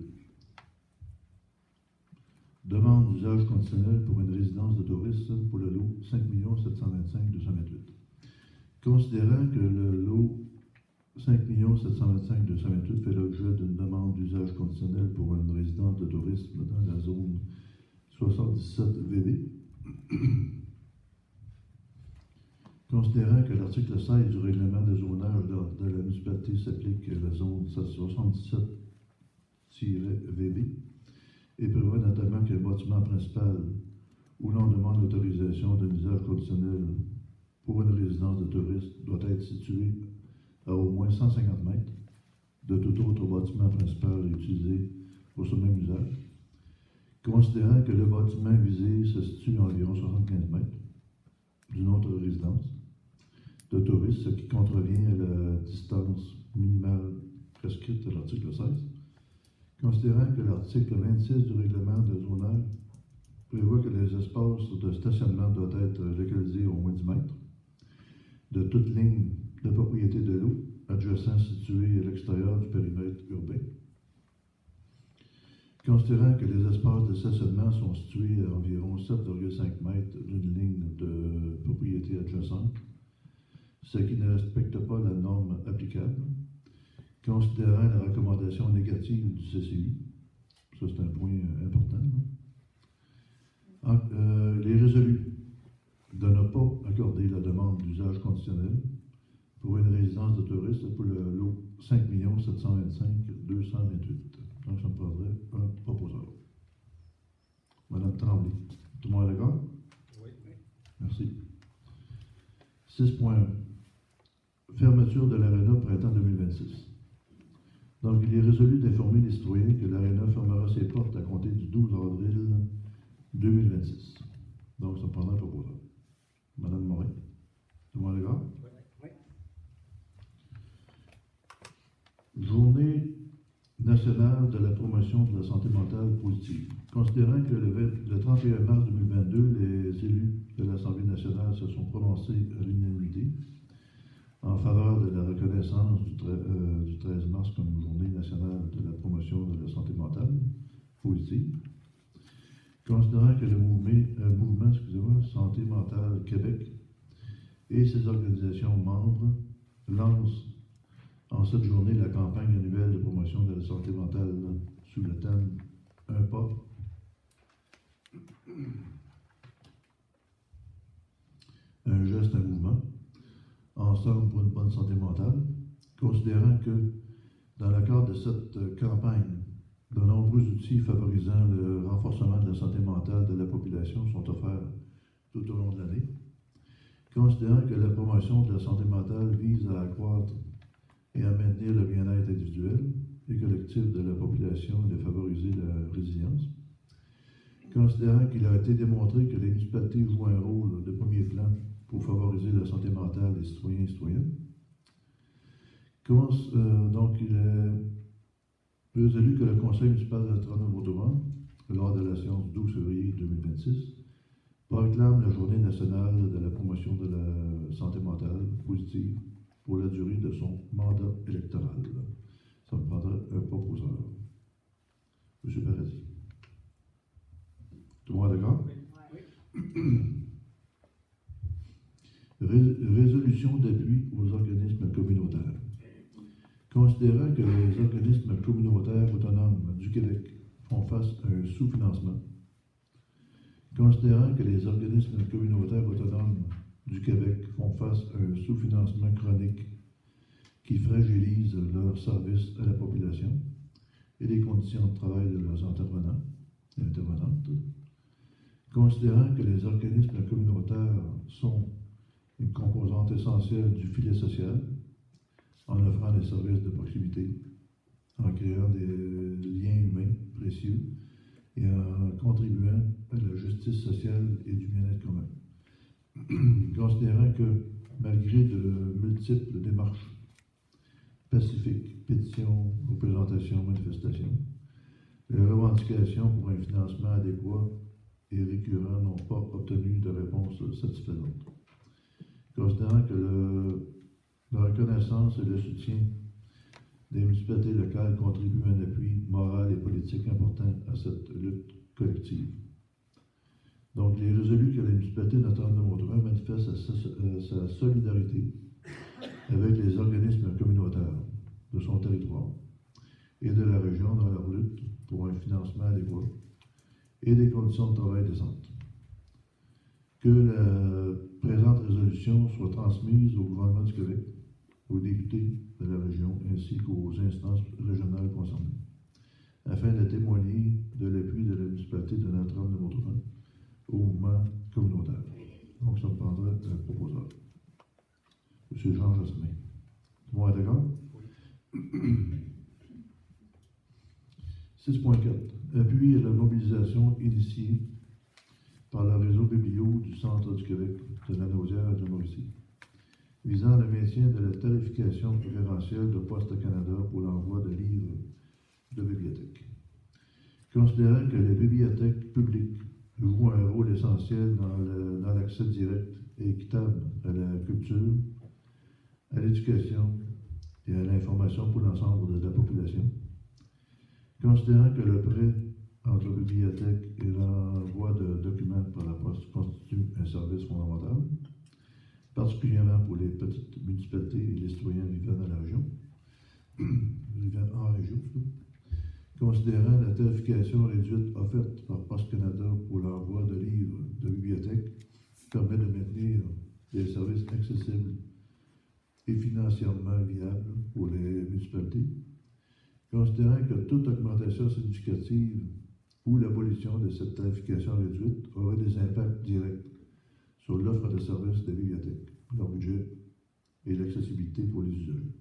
Demande d'usage conditionnel pour une résidence de tourisme pour le lot 5 725 228. Considérant que le lot 5 725 228 fait l'objet d'une demande d'usage conditionnel pour une résidence de tourisme dans la zone 77 VB. Considérant que l'article 16 du règlement de zonage de la municipalité s'applique à la zone 77-VB et prévoit notamment qu'un bâtiment principal où l'on demande l'autorisation d'un usage conditionnel pour une résidence de tourisme doit être situé à au moins 150 mètres de tout autre bâtiment principal utilisé pour ce même usage. Considérant que le bâtiment visé se situe à environ résidence de touristes, ce qui contrevient à la distance minimale prescrite à l'article 16. Considérant que l'article 26 du règlement de zonage prévoit que les espaces de stationnement doivent être localisés au moins 10 mètres de toute ligne de propriété de l'eau adjacent situé à l'extérieur du périmètre urbain. Considérant que les espaces de stationnement sont situés à environ 7,5 mètres d'une ligne de propriété adjacente, ce qui ne respecte pas la norme applicable, considérant la recommandation négative du CCI, ça c'est un point important, les résolus de ne pas accorder la demande d'usage conditionnel pour une résidence de touristes pour le lot 5 725 228. Donc, ça me prendrait un proposeur. Madame Tremblay, tout le monde est d'accord? Oui. Merci. 6.1. Fermeture de l'Arena printemps 2026. Donc, il est résolu d'informer les citoyens que l'Arena fermera ses portes à compter du 12 avril 2026. Donc, ça me prendra un proposeur. Madame Morin, tout le monde est d'accord? Oui. Journée nationale de la promotion de la santé mentale positive. Considérant que le 31 mars 2022, les élus de l'Assemblée nationale se sont prononcés à l'unanimité en faveur de la reconnaissance du 13 mars comme journée nationale de la promotion de la santé mentale positive. Considérant que le mouvement Santé mentale Québec et ses organisations membres lancent en cette journée la campagne annuelle de promotion de la santé mentale sous le thème « Un pas ». Un geste, un mouvement, ensemble pour une bonne santé mentale, considérant que dans le cadre de cette campagne, de nombreux outils favorisant le renforcement de la santé mentale de la population sont offerts tout au long de l'année, considérant que la promotion de la santé mentale vise à accroître et à maintenir le bien-être individuel et collectif de la population et de favoriser la résilience. Considérant qu'il a été démontré que les municipalités jouent un rôle de premier plan pour favoriser la santé mentale des citoyens et citoyennes. Donc, il est résolu que le Conseil municipal de 39 Montauban, lors de la séance du 12 février 2026, proclame la Journée nationale de la promotion de la santé mentale positive pour la durée de son mandat électoral. Ça me prendra un proposeur. M. Paradis. Tout le monde est d'accord? Résolution d'appui aux organismes communautaires. Considérant que les organismes communautaires autonomes du Québec font face à un sous-financement, considérant que les organismes communautaires autonomes du Québec font face à un sous-financement chronique qui fragilise leur service à la population et les conditions de travail de leurs intervenants et intervenantes, considérant que les organismes communautaires sont une composante essentielle du filet social en offrant des services de proximité, en créant des liens humains précieux et en contribuant à la justice sociale et du bien-être commun. Considérant que, malgré de multiples démarches pacifiques, pétitions, représentations, manifestations, les revendications pour un financement adéquat et récurrent n'ont pas obtenu de réponse satisfaisante. Considérant que la reconnaissance et le soutien des municipalités locales contribuent à un appui moral et politique important à cette lutte collective. Donc, il est résolu que la municipalité de Notre-Dame-de-Montauban manifeste sa solidarité avec les organismes communautaires de son territoire et de la région dans leur lutte pour un financement adéquat et des conditions de travail décentes. Que la présente résolution soit transmise au gouvernement du Québec, aux députés de la région ainsi qu'aux instances régionales concernées, afin de témoigner de l'appui de la municipalité de Notre-Dame-de-Montauban au mouvement communautaire. Donc, ça me prendrait un proposeur. M. Jean Jasmin. Tout le monde est d'accord? Oui. 6.4. Appui à la mobilisation initiée par le réseau biblio du Centre du Québec, de la Naudière et de la Mauricie, visant le maintien de la tarification préférentielle de Poste Canada pour l'envoi de livres de bibliothèque. Considérant que les bibliothèques publiques jouent un rôle essentiel dans l'accès direct et équitable à la culture, à l'éducation et à l'information pour l'ensemble de la population, considérant que le prêt entre bibliothèque et l'envoi de documents par la poste constitue un service fondamental, particulièrement pour les petites municipalités et les citoyens vivant dans la région, vivant en région, considérant la tarification réduite offerte par Poste Canada pour l'envoi de livres de bibliothèque permet de maintenir des services accessibles et financièrement viables pour les municipalités, considérant que toute augmentation significative ou l'abolition de cette tarification réduite aurait des impacts directs sur l'offre de services des bibliothèques, leur budget et l'accessibilité pour les usagers.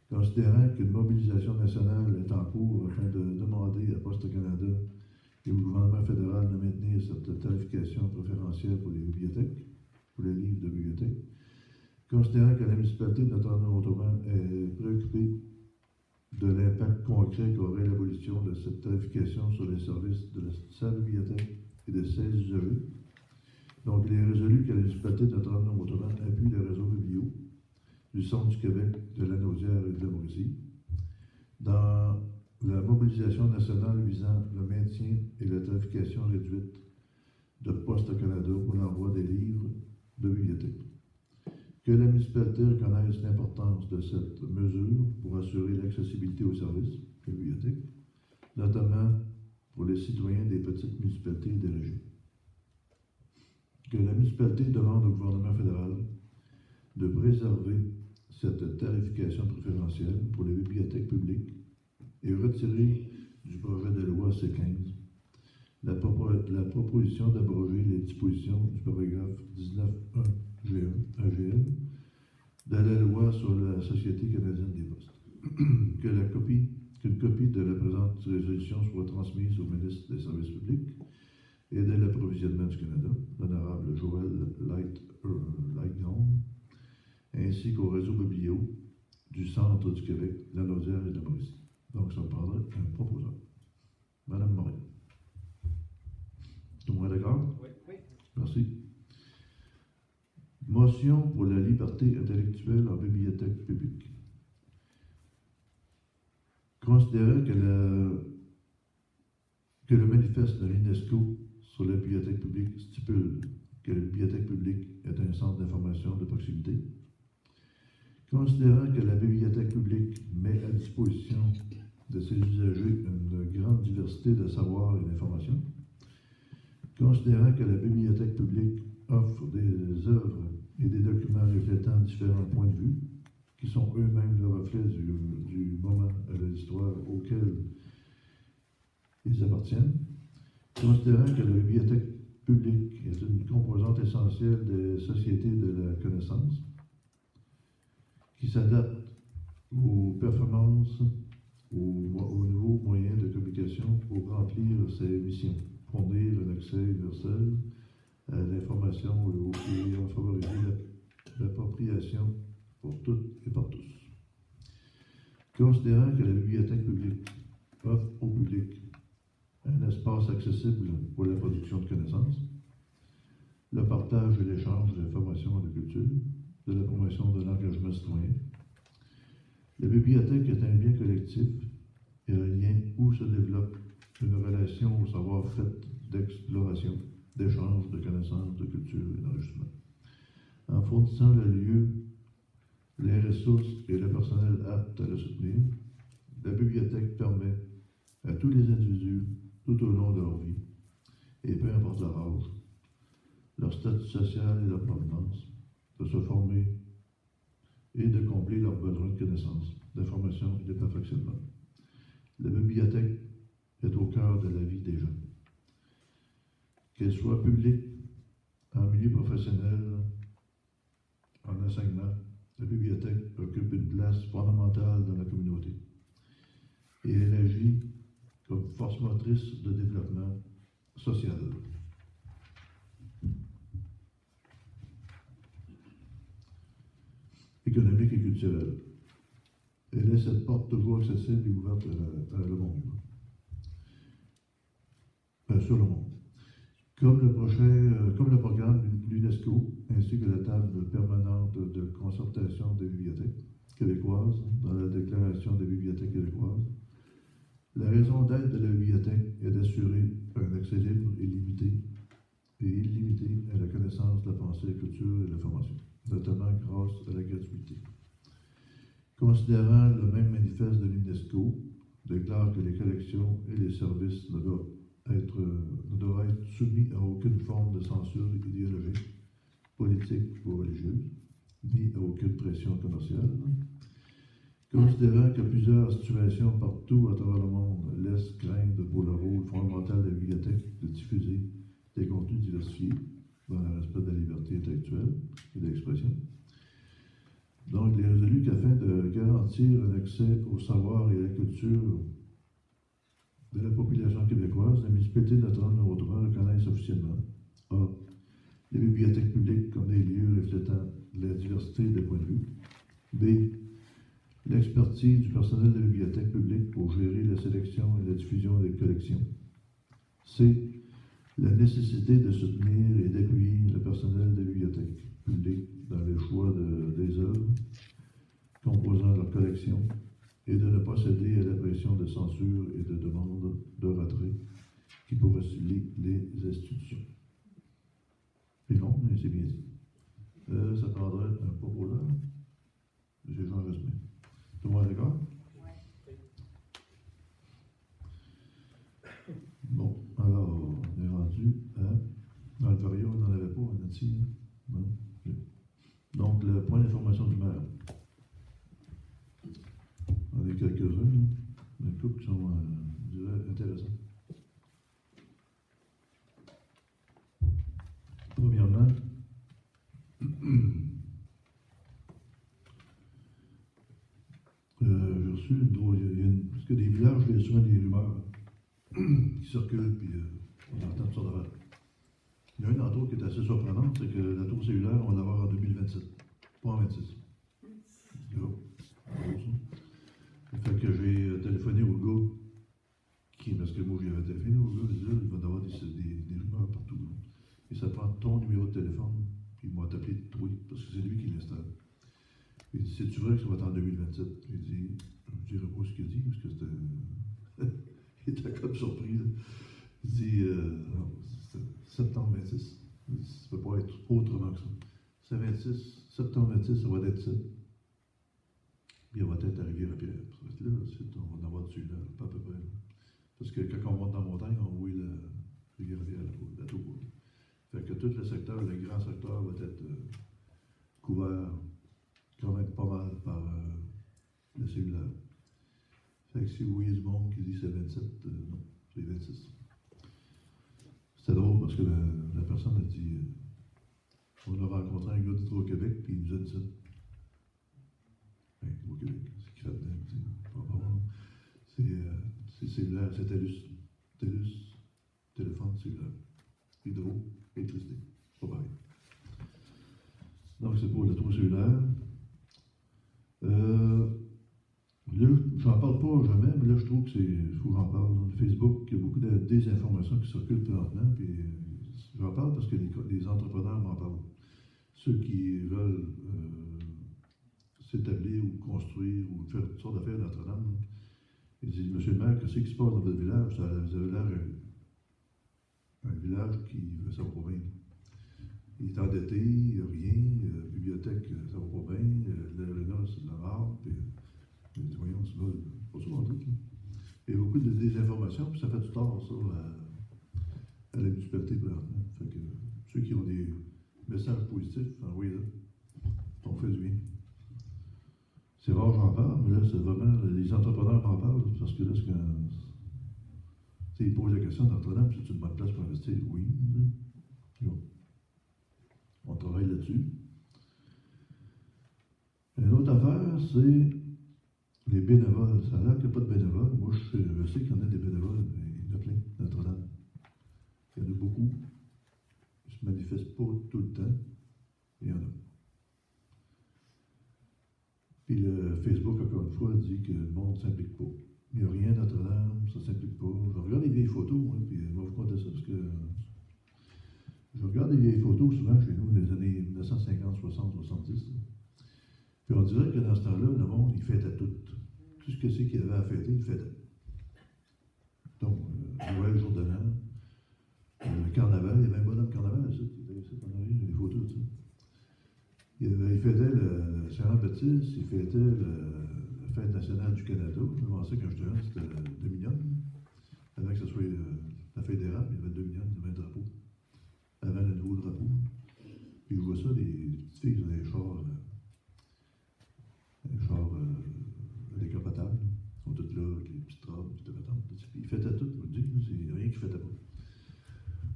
Considérant qu'une mobilisation nationale est en cours afin de demander à Poste Canada et au gouvernement fédéral de maintenir cette tarification préférentielle pour les bibliothèques, pour les livres de bibliothèque, considérant que la municipalité de Notre-Dame-de-Montauban est préoccupée de l'impact concret qu'aurait l'abolition de cette tarification sur les services de sa bibliothèque et de ses usagers. Donc, il est résolu que la municipalité de Notre-Dame-de-Montauban appuie le réseau biblio du Centre du Québec, de la Naudière et de la Mauricie dans la mobilisation nationale visant le maintien et la tarification réduite de Poste Canada pour l'envoi des livres de bibliothèque. Que la municipalité reconnaisse l'importance de cette mesure pour assurer l'accessibilité aux services de bibliothèque, notamment pour les citoyens des petites municipalités et des régions. Que la municipalité demande au gouvernement fédéral de préserver cette tarification préférentielle pour les bibliothèques publiques et retirer du projet de loi C-15 la proposition d'abroger les dispositions du paragraphe 19.1 AGL de la loi sur la Société canadienne des postes. Qu'une copie de la présente résolution soit transmise au ministre des Services publics et de l'approvisionnement du Canada, l'honorable Joël Lightgon, ainsi qu'au réseau biblio du Centre du Québec, de la Naudière et de la Mauricie. Donc, ça prendrait un proposant. Madame Morin. Tout le monde est d'accord? Oui. Oui. Merci. Motion pour la liberté intellectuelle en bibliothèque publique. Considérant que le manifeste de l'UNESCO sur la bibliothèque publique stipule que la bibliothèque publique est un centre d'information de proximité, considérant que la bibliothèque publique met à disposition de ses usagers une grande diversité de savoirs et d'informations, considérant que la bibliothèque publique offre des œuvres et des documents reflétant différents points de vue, qui sont eux-mêmes le reflet du moment de l'histoire auquel ils appartiennent, considérant que la bibliothèque publique est une composante essentielle des sociétés de la connaissance, qui s'adapte aux performances, aux nouveaux moyens de communication pour remplir ses missions, fournir un accès universel à l'information et en favoriser l'appropriation pour toutes et par tous. Considérant que la bibliothèque publique offre au public un espace accessible pour la production de connaissances, le partage et l'échange d'informations et de culture, de la promotion de l'engagement citoyen. La bibliothèque est un bien collectif et un lien où se développe une relation au savoir faite d'exploration, d'échange de connaissances, de culture et d'enrichissement. En fournissant le lieu, les ressources et le personnel apte à le soutenir, la bibliothèque permet à tous les individus, tout au long de leur vie, et peu importe leur âge, leur statut social et leur provenance, de se former et de combler leurs besoins de connaissances, d'information et de perfectionnement. La bibliothèque est au cœur de la vie des gens. Qu'elle soit publique, en milieu professionnel, en enseignement, la bibliothèque occupe une place fondamentale dans la communauté et elle agit comme force motrice de développement social. économique et culturel. Elle laisse cette porte toujours accessible et ouverte à le monde. Sur le monde. Comme le programme l'UNESCO, ainsi que la table permanente de concertation des bibliothèques québécoises dans la Déclaration des bibliothèques québécoises, la raison d'être de la bibliothèque est d'assurer un accès libre et illimité à la connaissance, la pensée, la culture et la formation, notamment grâce à la gratuité. Considérant le même manifeste de l'UNESCO, déclare que les collections et les services ne doivent être soumis à aucune forme de censure idéologique, politique ou religieuse, ni à aucune pression commerciale. Considérant que plusieurs situations partout à travers le monde laissent craindre pour le rôle fondamental de la bibliothèque de diffuser des contenus diversifiés dans le respect de la liberté intellectuelle et de l'expression. Donc, il est résolu qu'afin de garantir un accès au savoir et à la culture de la population québécoise, la municipalité de Notre-Dame-de-Haute-Ottawa reconnaisse officiellement A. Les bibliothèques publiques comme des lieux reflétant la diversité de points de vue. B. L'expertise du personnel de la bibliothèque publique pour gérer la sélection et la diffusion des collections. C. La nécessité de soutenir et d'appuyer le personnel de la bibliothèque publique dans le choix des œuvres composant leur collection et de ne pas céder à la pression de censure et de demande de retrait qui pourrait cibler les institutions. C'est long, mais c'est bien dit. Ça prendrait un propos là. J'ai joué un résumé. Tout le monde est d'accord? Bon, alors, on est rendu à... Dans le Vario, on n'en avait pas, on a dit. Non? Donc, le point d'information du maire. On a quelques-uns, des couples qui sont, je dirais, intéressants. Premièrement, j'ai reçu parce que des villages, il y a souvent des rumeurs qui circulent, puis on entend toutes sortes d'affaires. Il y en a une entre autres qui est assez surprenante, c'est que la tour cellulaire, on va l'avoir en 2027, pas en 26. C'est gros. Fait que j'ai téléphoné au gars, parce que moi j'avais téléphoné au gars, il va y avoir des rumeurs partout. Là. Et ça prend ton numéro de téléphone, puis il m'a appelé de toi, parce que c'est lui qui l'installe. Il dit, c'est-tu vrai que ça va être en 2027? Il dit, je ne dirais pas ce qu'il a dit, parce que c'était. Il était comme surpris. Là. Il dit, non, c'est septembre 26. Il dit, ça ne peut pas être autrement que ça. C'est 26, septembre 26, ça va être ça. Puis il va peut-être arriver à Pierre. Là, on va en avoir dessus, là, pas à peu près. Là. Parce que quand on monte dans la montagne, on voit la rivière, la tour. Fait que tout le secteur, le grand secteur, va être couvert quand même pas mal par le cellulaire. Fait que si vous voyez du monde qui dit c'est 27, non, c'est 26. C'était drôle parce que la personne a dit on a rencontré un gars d'Hydro-Québec, puis il nous a dit ça. Hydro-Québec, c'est qui fait dedans, c'est cellulaire, c'est TELUS, téléphone cellulaire. Hydro, électricité, c'est pas pareil. Donc c'est pour le tour cellulaire. Là, j'en parle pas jamais, mais là je trouve que il faut que j'en parle. Dans Facebook, il y a beaucoup de désinformations qui circulent présentement, puis j'en parle parce que les entrepreneurs m'en parlent. Ceux qui veulent s'établir ou construire ou faire toutes sortes d'affaires dans Notre-Dame, ils disent, Monsieur le maire, qu'est-ce qui se passe dans votre village? Vous avez l'air un village qui veut ça va pas bien. Il est endetté, il n'y a rien, la bibliothèque, ça va pas bien, l'aréna, c'est de la merde, puis voyons, c'est pas ça en doute. Il y a beaucoup de désinformations, puis ça fait du tort, ça, à la municipalité présentement. Fait que ceux qui ont des messages positifs, envoyez-le. On fait du bien. C'est rare, j'en parle, mais là, c'est vraiment, les entrepreneurs m'en parlent, parce que là, c'est quand. Ils posent la question Notre-Dame, c'est une bonne place pour investir? Oui. Bon. On travaille là-dessus. Une autre affaire, c'est les bénévoles. Ça a l'air qu'il n'y a pas de bénévoles. Moi, je sais qu'il y en a des bénévoles, mais il y en a plein, Notre-Dame. Il y en a beaucoup. Ils ne se manifestent pas tout le temps. Il y en a. Puis le Facebook, encore une fois, dit que le monde ne s'implique pas. Il n'y a rien à Notre-Dame, ça ne s'implique pas. Je regarde les vieilles photos, moi, puis je vais vous compter ça, parce que je regarde les vieilles photos souvent chez nous des années 1950, 60, 70. Puis on dirait que dans ce temps-là, le monde, il fêtait tout. Tout ce que c'est qu'il y avait à fêter, il fêtait. Donc, Noël, jour de l'an, le carnaval, il y avait un bonhomme carnaval, ça, qui était ici, on a vu les photos de ça. Il fêtait le Saint-Jean-Baptiste, il fêtait la fête nationale du Canada. Avant ça, quand j'étais là, c'était le Dominion. Avant que ce soit la fédérale, il y avait le Dominion, il y avait un drapeau. Avant le nouveau drapeau. Puis je vois ça, des petites filles dans les chars décapotables. Ils sont toutes là, avec les petites robes, petites patentes. Ils fêtaient tout, je vous le dis, c'est rien qu'ils ne fêtaient pas.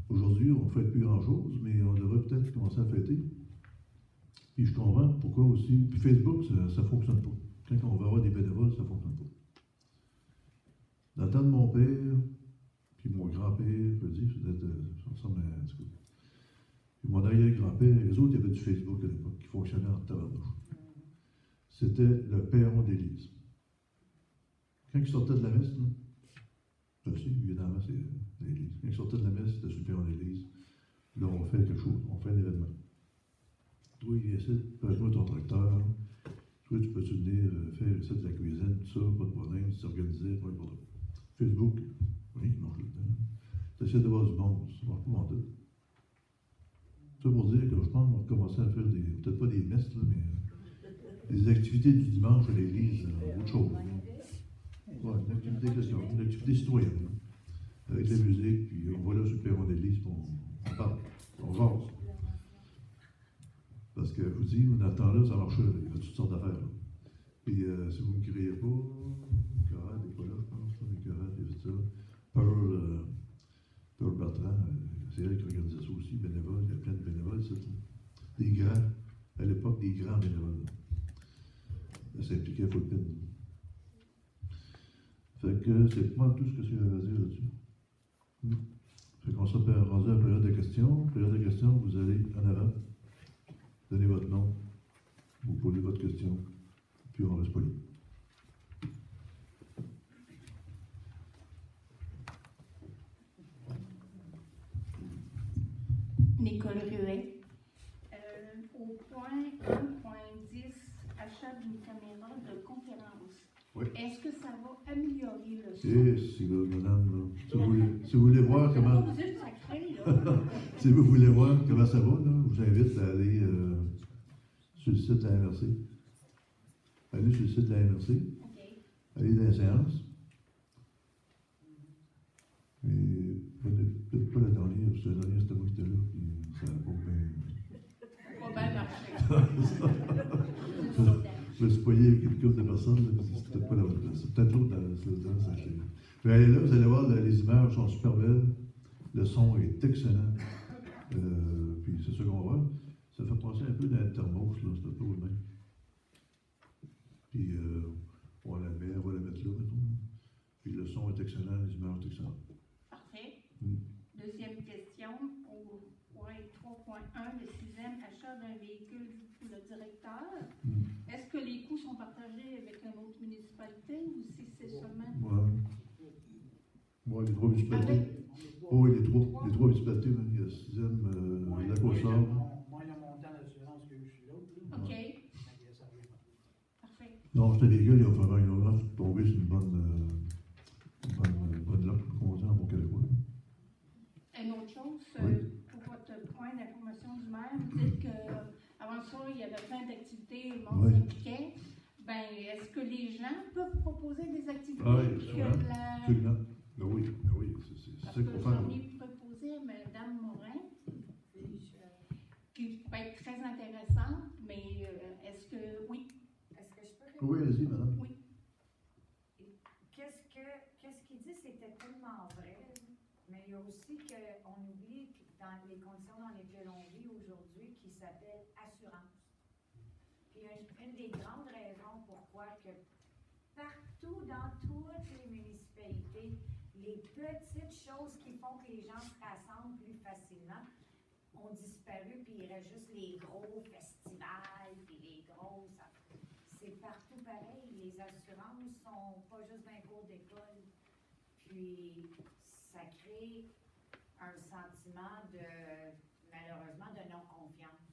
Aujourd'hui, on ne fête plus grand-chose, mais on devrait peut-être commencer à fêter. Puis je comprends pourquoi aussi. Puis Facebook, ça ne fonctionne pas. Quand on va avoir des bénévoles, ça ne fonctionne pas. Dans le temps de mon père, puis mon grand-père, je veux dire, ça ressemble à un petit peu. Puis mon arrière-grand-père, les autres, il y avait du Facebook à l'époque qui fonctionnait en tabarnouche. C'était le perron d'église. Quand il sortait de la messe, là, aussi, évidemment, c'est l'église. Quand il sortait de la messe, c'était sur le perron d'église. Là, on fait quelque chose, on fait un événement. Toi, il essaie de faire jouer ton tracteur. Toi, tu peux venir faire ici de la cuisine, tout ça, pas de problème, c'est organisé, pas de problème. Facebook, oui, qui marche là-dedans. Tu essaies d'avoir du monde, ça marche pas en tout. Ça pour dire que je pense qu'on va recommencer à faire peut-être pas des messes, là, mais des activités du dimanche à l'église, autre chose. Ouais, une activité citoyenne, là, avec de la musique, puis on va là sur le perron d'église, puis on parle, on jase. Parce que je vous dis, dans ce temps-là, ça marchait, il y avait toutes sortes d'affaires. Là. Puis si vous ne me criez pas, Corrad n'est pas là, je pense, mais Corrad, il fait ça. Pearl Bertrand, c'est elle qui organisait ça aussi, bénévole, il y a plein de bénévoles, ça. Des grands, à l'époque, des grands bénévoles. Elle s'impliquait full pin. Fait que c'est pas tout ce que j'ai à dire là-dessus. Fait qu'on s'est rendu à la période de questions. Période de questions, vous allez en avant. Donnez votre nom, vous posez votre question, puis on reste poli. Nicole Ruet. Au point 1.10, achat d'une caméra de conférence. Oui. Est-ce que ça va améliorer le son? Si là, madame, là, si vous voulez voir comment. Vous êtes sacré, là. Si vous voulez voir comment ça va, là, je vous invite à aller sur le site de la MRC. Allez sur le site de la MRC. OK. Allez dans la séance. Et peut-être pas la dernière, parce que la dernière, c'était moi qui étais là, puis ça n'a pas bien. Pas bien marché. Je me suis poigné avec une couple de personnes, là, puis c'était peut-être pas la bonne place. C'est peut-être l'autre dans le sachet. Puis allez là, vous allez voir, les images sont super belles. Le son est excellent. Puis c'est ça qu'on voit. Ça fait penser un peu dans la thermos, là, c'est un peu le même. Puis on va la mettre là, mettons. Puis le son est excellent, les images sont excellentes. Parfait. Mm. Deuxième question, au point 3.1, le sixième, achat d'un véhicule pour le directeur. Est-ce que les coûts sont partagés avec une autre municipalité ou si c'est seulement... Ouais, les trois municipalités. Oh oui, les trois municipalités, hein. Il y a le sixième, la Côte-Sort. Moins le montant d'assurance que je suis l'autre. OK. Ça revient pas. Parfait. Non, ce véhicule, il va vraiment tomber sur une bonne loque, comme on dit en bon québécois. Une autre chose, Oui. pour votre point d'information du maire, vous dites qu'avant ça, il y avait plein d'activités, le monde Oui. s'impliquait. Ben, est-ce que les gens peuvent proposer des activités Ah oui, que absolument. la... Absolument. Ben oui, c'est ça Parce qu'il que faut faire. j'en ai proposé à Mme Morin, qui peut être très intéressante, mais est-ce que... Oui. Est-ce que je peux Oui, allez-y, madame. Oui. Qu'est-ce qu'il dit, c'était tellement vrai, mais il y a aussi qu'on oublie que dans les conditions dans lesquelles on vit aujourd'hui, qui s'appelle assurance. Puis une des grandes raisons pourquoi que partout, dans toutes les municipalités, les petites choses qui font que les gens se rassemblent plus facilement ont disparu, puis il reste juste les gros festivals, puis les grosses... c'est partout pareil. Les assurances sont pas juste d'un cours d'école. Puis, ça crée un sentiment de, malheureusement, de non-confiance.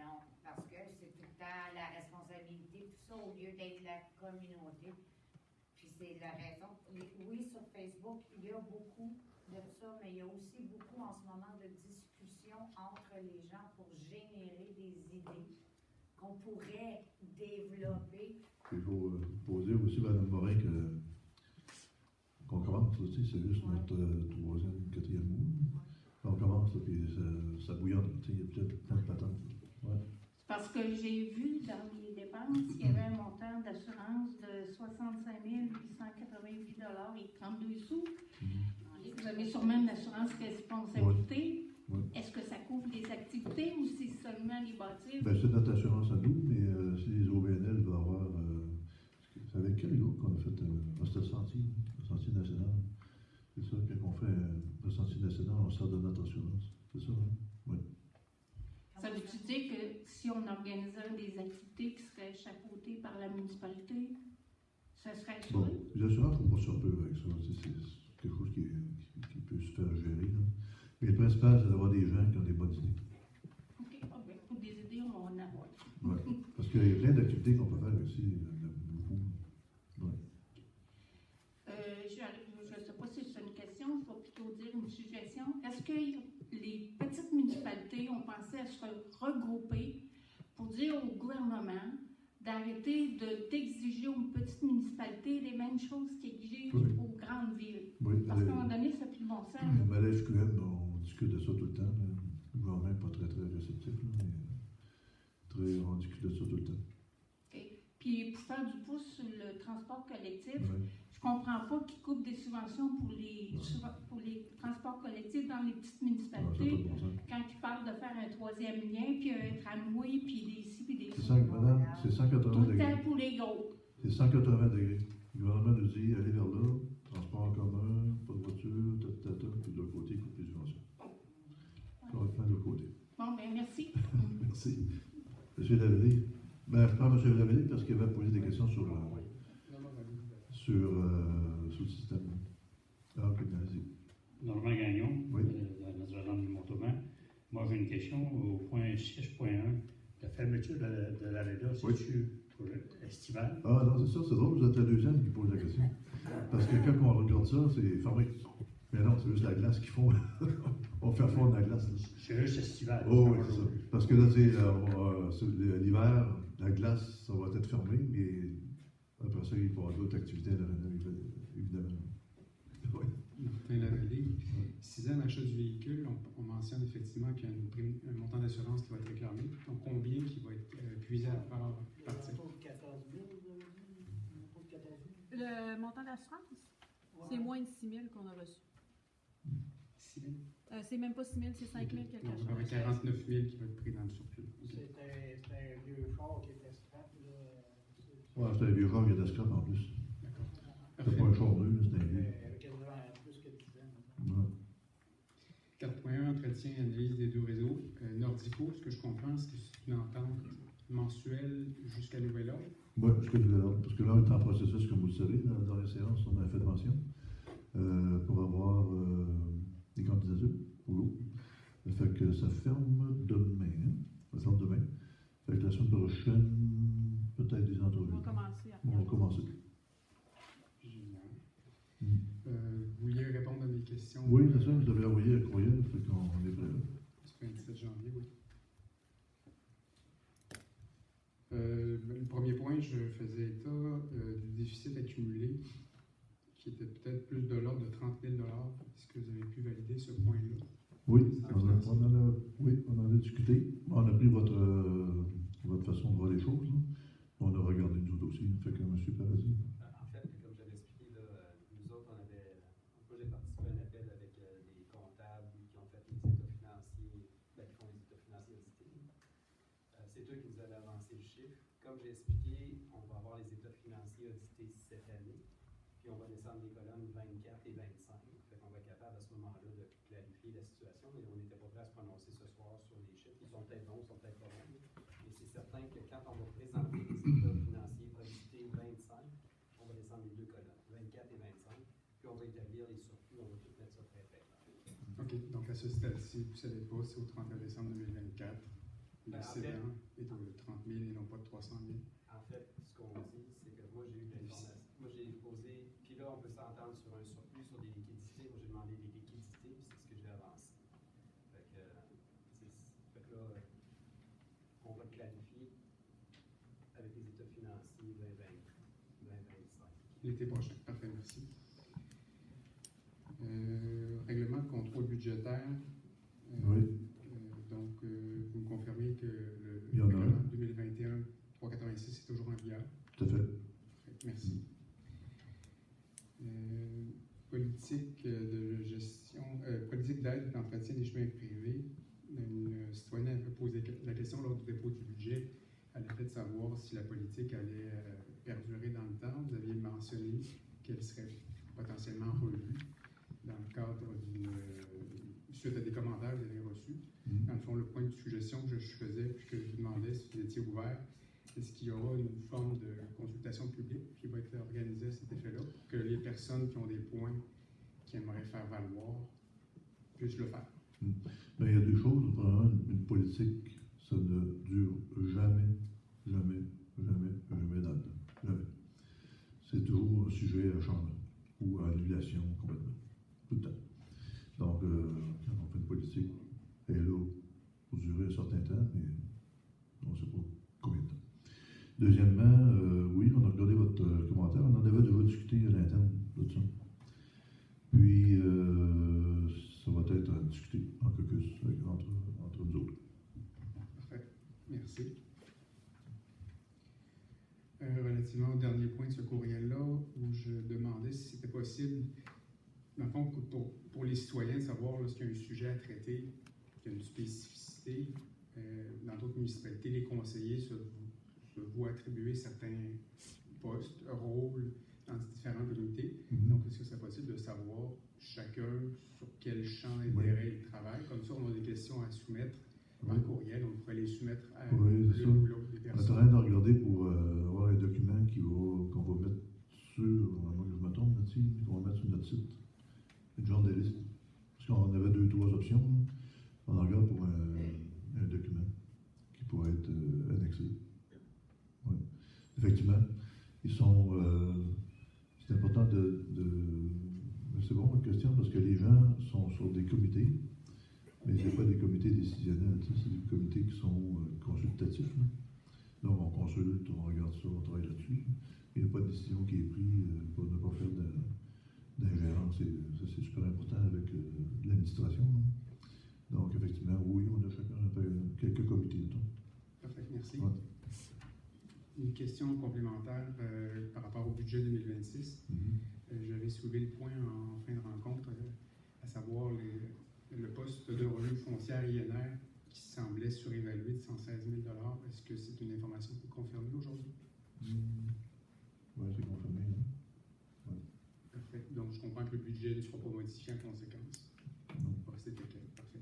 Non, parce que c'est tout le temps la responsabilité, tout ça, au lieu d'être la communauté. Puis c'est la raison. Oui, sur Facebook, il y a beaucoup de ça, mais il y a aussi beaucoup en ce moment de discussions entre les gens pour générer des idées qu'on pourrait développer. Il faut dire aussi, Mme Morin, qu'on commence, là, tu sais, c'est juste Ouais. notre troisième, quatrième mois. On commence, là, puis ça bouillonne, tu sais, il y a peut-être plein de patentes. Ouais. Parce que j'ai vu dans les dépenses qu'il y avait un montant d'assurance de 65 888 et 32 sous. Vous avez sûrement une assurance responsabilité. Oui. Est-ce que ça couvre les activités ou c'est seulement les bâtiments? Ben, c'est notre assurance à nous, mais si les OBNL vont avoir. C'est avec quel autre qu'on a fait c'était le Sentier national. C'est ça, quand on fait le Sentier national, on sort de notre assurance. C'est ça, hein? Oui. Ça veut-tu dire que si on organisait des activités qui seraient chapeautées par la municipalité, ça serait Bon, assuré? les assurances, il ne faut pas se faire peur avec ça. C'est quelque chose qui peut se faire gérer. Là. Mais le principal, c'est d'avoir des gens qui ont des bonnes idées. OK. Ah, ben, pour des idées, on va en avoir. Ouais. Parce qu'il y a plein d'activités qu'on peut faire aussi. Beaucoup. Ouais. Je ne sais pas si c'est une question, je vais plutôt dire une suggestion. Est-ce que les petites municipalités ont pensé à se regrouper pour dire au gouvernement d'arrêter d'exiger aux petites municipalités les mêmes choses qu'ils exigent Oui. aux grandes villes? Oui, Parce qu'à un moment donné, ça n'a plus de bon sens. là. mais à la FQM, on discute de ça tout le temps. Là. Le gouvernement n'est pas très, très réceptif, là, mais on discute de ça tout le temps. OK. Puis pour faire du pouce sur le transport collectif, Ouais. je comprends pas qu'ils coupent des subventions pour les transports collectifs dans les petites Non, ça n'a pas municipalités. de bon sens. Quand ils parlent de faire un troisième lien, puis un tramway, puis des ci, puis des C'est ça. madame, c'est 180 Tout le degrés. temps pour les gros. C'est 180 degrés. Le gouvernement nous dit, allez vers là, transport en commun, pas de voiture, puis de l'autre côté, il coupe les subventions. Complètement de l'autre côté. Bon, ben merci. Merci. Monsieur Lavallée. Ben, je prends M. Lavallée parce qu'il va poser des questions sur le système. Ah, ok, allez-y. Normand Gagnon, Oui. de Notre-Dame du Montauban. Moi, j'ai une question au point 6.1. La fermeture de l'aréna, Oui. c'est-tu pour estival? Ah non, c'est ça, c'est drôle, vous êtes la deuxième qui pose la question. Parce que quand on regarde ça, c'est fermé. Mais non, c'est juste la glace qu'ils font. On fait fondre la glace. Là. C'est juste estival. Oh oui, c'est ça. Parce que là, tu sais, l'hiver, la glace, ça va être fermé, mais après ça, il va y avoir d'autres activités à l'aréna, évidemment. Oui. Martin Lavallée. 6e achat du véhicule, on mentionne effectivement qu'il y a un montant d'assurance qui va être réclamé. Donc, combien qui va être puisé à part partir? Autour de 14 000, vous avez dit? Autour de 14 000? Le montant d'assurance, c'est moins de 6 000 qu'on a reçu. 6 000. C'est même pas 6 000, c'est 5 000 quelque Donc, chose. il y aurait 49 000 qui va être pris dans le surplus. OK. C'était un vieux char qui était scrap, là. Ouais, c'était un vieux char, il y a de la scrap en plus. D'accord. C'était pas un char neuf, c'était un vieux. Avec quasiment plus que 10 ans. Ouais. 4.1, entretien et analyse des deux réseaux. Nordico, ce que je comprends, c'est que c'est une entente mensuelle jusqu'à nouvel ordre. Oui, jusqu'à nouvel ordre. Parce que là, on est en processus, comme vous le savez, dans les séances, on a fait mention pour avoir des candidatures pour l'eau. Ça fait que ça ferme demain. Hein? Ça ferme demain. Ça fait que la semaine prochaine, peut-être des entrevues. On va commencer à On va commencer. Génial. Mm. Vous vouliez répondre à des questions? Oui, c'est ça, vous devez envoyer un courriel, fait qu'on est prêt là. C'est le 27 janvier, oui. Le premier point, je faisais état du déficit accumulé, qui était peut-être plus de l'ordre de 30 000 $. Est-ce que vous avez pu valider ce point-là? Oui, on en a discuté. On a pris votre façon de voir les choses. Là. On a regardé nous autres aussi. Fait que M. Paradis. En fait, comme j'avais expliqué, là, nous autres, moi j'ai participé à un appel avec des comptables qui ont fait les états financiers, qui font les états financiers audités. C'est eux qui nous avaient avancé le chiffre. Comme j'ai expliqué, on va avoir les états financiers audités cette année, puis on va descendre les colonnes 24 et 25. Fait qu'on va être capable à ce moment-là de clarifier la situation, mais on n'était pas prêt à se prononcer ce soir sur les chiffres. Ils sont peut-être bons, ils sont peut-être pas bons, mais c'est certain que quand on va présenter les établir les surplus, on va tout mettre ça très près. OK. Donc, à ce stade-ci, vous ne savez pas, c'est au 31 décembre 2024. Ben, en L'excédent est au 30 000 et non pas de 300 000. En fait, ce qu'on dit, c'est que moi, j'ai eu de l'information. Moi, j'ai posé, puis là, on peut s'entendre sur un surplus, sur des liquidités. Moi, j'ai demandé des liquidités, puis c'est ce que j'ai avancé. Fait que là, on va clarifier avec les états financiers 2025. L'été prochain. Parfait, merci. Règlement de contrôle budgétaire. Oui. Donc, vous me confirmez que Il y le en a un. règlement 2021-386 est toujours en vigueur? Tout à fait. Parfait, merci. Politique de gestion, politique d'aide et d'entretien des chemins privés. Une citoyenne avait posé la question lors du dépôt du budget à l'effet de savoir si la politique allait perdurer dans le temps. Vous aviez mentionné qu'elle serait potentiellement revue dans le cadre d'une suite à des commentaires que vous avez reçus. Dans le fond, le point de suggestion que je faisais, puis que je vous demandais si vous étiez ouvert, est-ce qu'il y aura une forme de consultation publique qui va être organisée à cet effet-là, pour que les personnes qui ont des points qui aimeraient faire valoir puissent le faire? Mais il y a deux choses. Premièrement, une politique, ça ne dure jamais dans le temps. Jamais. C'est toujours un sujet à changement ou à annulation complètement. Tout le temps. Donc, quand on fait une politique, elle est là pour durer un certain temps, mais on ne sait pas combien de temps. Deuxièmement, oui, on a regardé votre commentaire. On en avait déjà discuté à l'interne de ça. Puis, ça va être à discuter en caucus entre nous autres. Parfait. Merci. Relativement au dernier point de ce courriel-là, où je demandais si c'était possible, dans le fond, pour les citoyens, de savoir lorsqu'il y a un sujet à traiter, qu'il y a une spécificité. Dans d'autres municipalités, les conseillers se voient attribuer certains postes, rôles dans différents comités. Donc, est-ce que c'est possible de savoir chacun sur quel champ d'intérêt il travaille? Comme ça, on a des questions à soumettre en courriel, on pourrait les soumettre à l'une ou l'autre des On est personnes. en train de regarder pour avoir un document qu'on va mettre sur, moi je me trompe là-dessus, qu'on va mettre sur notre site, une genre de liste. Parce qu'on avait 2-3 options. Là. On en regarde pour un document qui pourrait être annexé. Oui. Effectivement, ils sont. C'est important c'est bon votre question parce que les gens sont sur des comités, mais ce n'est pas des comités décisionnels, c'est des comités qui sont consultatifs. Là. Donc on consulte, on regarde ça, on travaille là-dessus. Il n'y a pas de décision qui est prise pour ne pas faire d'ingérence. Ça, c'est super important avec l'administration. Là. Donc, effectivement, oui, on a chacun quelques comités. Parfait, merci. Ouais. Une question complémentaire par rapport au budget 2026. J'avais soulevé le point en fin de rencontre, à savoir le poste de revenu foncière INR qui semblait surévalué de 116 000 $. Est-ce que c'est une information que vous confirmez aujourd'hui? Oui, c'est confirmé. Hein? Ouais. Parfait. Donc, je comprends que le budget ne sera pas modifié en conséquence. Non. C'était clair. Parfait.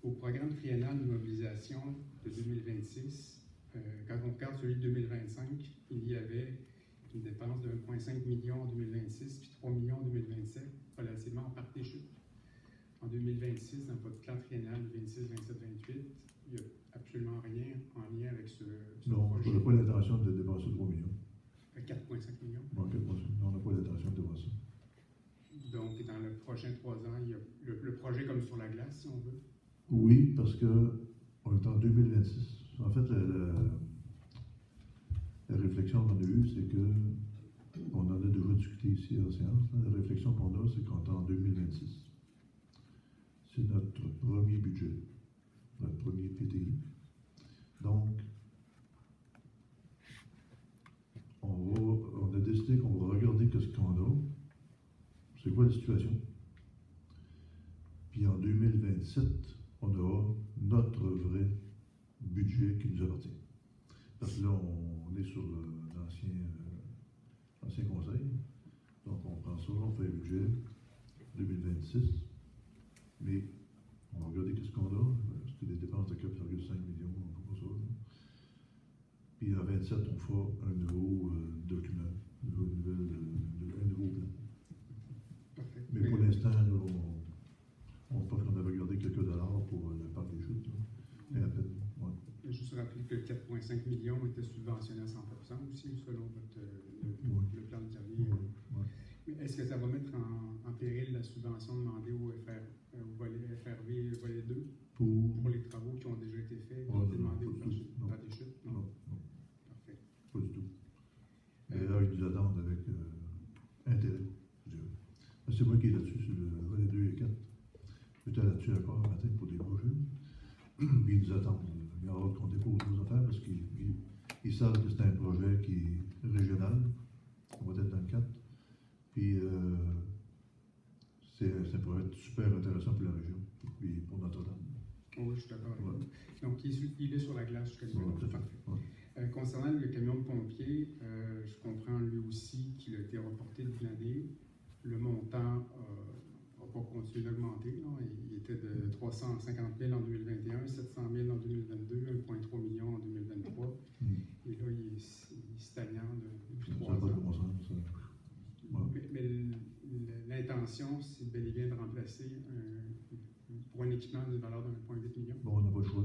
Au programme triennal de mobilisation de 2026, quand on regarde celui de 2025, il y avait une dépense de 1,5 million en 2026 puis 3 millions en 2027, relativement en part des chutes. En 2026, dans votre plan triennal 26, 27, 28, il n'y a absolument rien en lien avec ce non, projet. on n'a pas l'intention de dépenser 3 millions. 4,5 millions. Non, on n'a pas l'intention de dépenser. Donc, dans le prochain 3 ans, il y a le projet comme sur la glace, si on veut. Oui, parce que on est en 2026. En fait, la réflexion qu'on a eue, c'est que on en a déjà discuté ici en séance. Hein, la réflexion qu'on a, c'est qu'on est en 2026. C'est notre premier budget, notre premier PTI. Donc, on a décidé qu'on va regarder ce qu'on a, c'est quoi la situation. Puis en 2027, on aura notre vrai budget qui nous appartient. Parce que là, on est sur l'ancien conseil. Donc, on prend ça, on fait le budget 2026. Mais on va regarder ce qu'on a. C'était des dépenses de 4,5 millions, on ne fait pas ça. Là. Puis en 27, on fera un nouveau document, un nouveau plan. Mais pour l'instant, là, on pense qu'on avait gardé quelques dollars pour le parc des chutes. Et à peine, ouais. Juste rappeler que 4,5 millions étaient subventionnés à 100% aussi, selon le plan de Xavier. Ouais. Mais est-ce que ça va mettre en péril la subvention demandée au FRV volet 2 pour les travaux qui ont déjà été faits, qui ont été demandés au plan des chutes? Non. Non, Parfait. pas du tout. D'ailleurs, ils nous attendent avec intérêt, je dirais. C'est moi qui est là-dessus, sur le volet 2 et 4. J'étais là-dessus encore un matin pour des projets. Puis ils nous attendent. Il y aura qu'on dépose nos affaires parce qu'ils savent que c'est un projet qui est régional. On va être dans le 4. Puis c'est un projet super intéressant pour la région, puis pour Notre-Dame. Oui, je suis d'accord avec vous. Donc, il est sur la glace jusqu'à Ouais, maintenant. tout à fait. Parfait. Ouais. Concernant le camion de pompier, je comprends lui aussi qu'il a été reporté de l'année. Le montant n'a pas continué d'augmenter. Il était de 350 000 en 2021, 700 000 en 2022, 1,3 million en 2023. Et là, il est stagnant depuis Ça 3 n'a pas de ans. bon sens. Ça. Ouais. Mais l'intention, c'est bel et bien de remplacer pour un équipement d'une valeur de 1,8 million. Bon, on n'a pas le choix.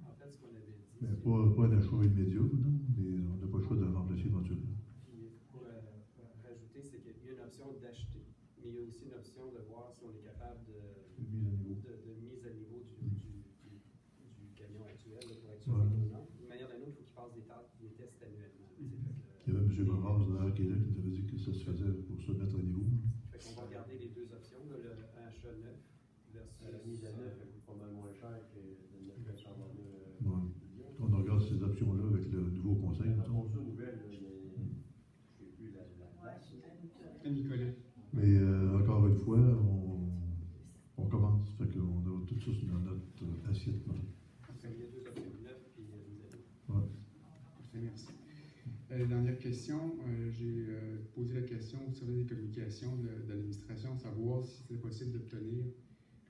En fait, ce qu'on avait dit, Mais c'est- pas un achat immédiat, non, mais on n'a pas le choix de le remplacer éventuellement. Puis pour rajouter, c'est qu'il y a une option d'acheter, mais il y a aussi une option de voir si on est capable de Une mise à niveau. mise à niveau du camion actuel là, pour être sûr Ouais. qu'il est aux normes. D'une manière ou d'une autre, il faut qu'il fasse des tests annuellement. Il y avait M. Morales derrière qui est là, qui nous avait dit que ça se faisait pour se mettre à niveau. Fait qu'on va regarder les deux options, là, le achat neuf versus La mise à neuf, elle coûte pas mal moins cher que de neuf à 122 Ouais. On regarde ces options-là avec le nouveau conseil. La mettons. bonne nouvelle, là, mais je sais plus la place. Nicolas. Mais encore une fois, on commence. Fait qu'on a tout ça dans notre assiette. Là. il y a deux options, neuf puis mise à niveau. Ouais. Parfait, merci. Dernière question. J'ai posé la question au service des communications de l'administration, savoir si c'était possible d'obtenir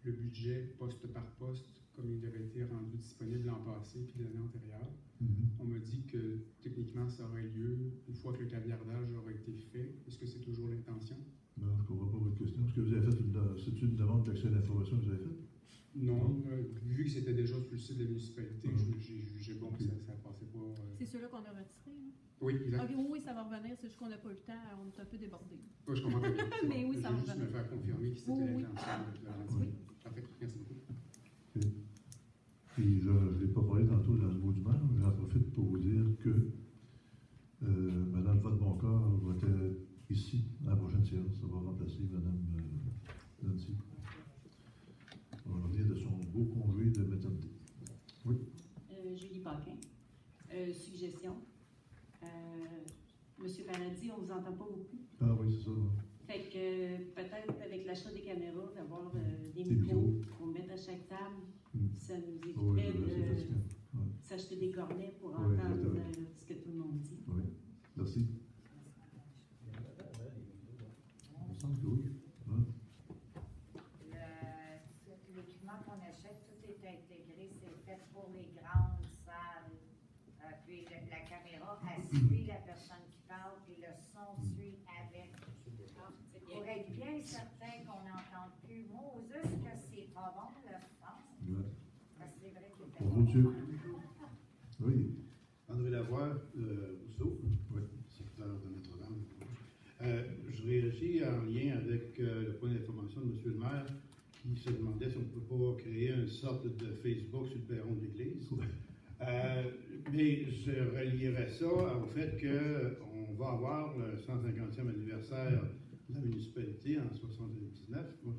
le budget poste par poste comme il avait été rendu disponible l'an passé puis l'année antérieure. On me dit que techniquement ça aurait lieu une fois que le caviardage aura été fait. Est-ce que c'est toujours l'intention? Non, je ne comprends pas votre question. Est-ce que vous avez fait c'est une demande d'accès à l'information que vous avez faite? Non, vu que c'était déjà sur le site de la municipalité, j'ai jugé bon que ça passait pas. C'est ceux-là qu'on a retirés, là? Oui, exact. Ok, oui, ça va revenir, c'est juste qu'on n'a pas eu le temps, on est un peu débordé. Oui, je comprends très bien. C'est Mais bon. oui, ça Je va veux juste me revenir. faire confirmer que c'était Oui. l'intention de la retirer. Oui. Parfait, merci beaucoup. OK. Puis je ne l'ai pas parlé tantôt dans le mot du maire, mais j'en profite pour vous dire que Mme Vadeboncoeur va être ici à la prochaine séance. Ça va remplacer Mme Nancy. On va revenir de son beau congé de maternité. Oui. Julie Paquin. Suggestion. Monsieur Paradis, on ne vous entend pas beaucoup. Ah oui, c'est ça. Ouais. Fait que peut-être avec l'achat des caméras, d'avoir des Des micros micros. qu'on mette à chaque table, ça nous Oui, éviterait c'est fatigant. Ouais. de s'acheter des cornets pour Oui, entendre exactement. ce que tout le monde dit. Oui. Merci. Il me semble que oui. Ouais. L'équipement qu'on achète, tout est intégré, c'est fait pour les grandes salles. Puis la caméra, elle suit la personne qui parle, puis le son suit avec. Pour être bien certain qu'on n'entende plus Moses, que c'est pas bon, le son. Ouais. Parce que c'est vrai qu'il était Bonjour, monsieur. Oui. André Lavoie, Rousseau, Oui. secrétaire de Notre-Dame. Je réagis en lien avec le point d'information de M. le maire qui se demandait si on ne peut pas créer une sorte de Facebook sur le perron de l'église. Mais je relierais ça au fait qu'on va avoir le 150e anniversaire de la municipalité en 1979. Moi,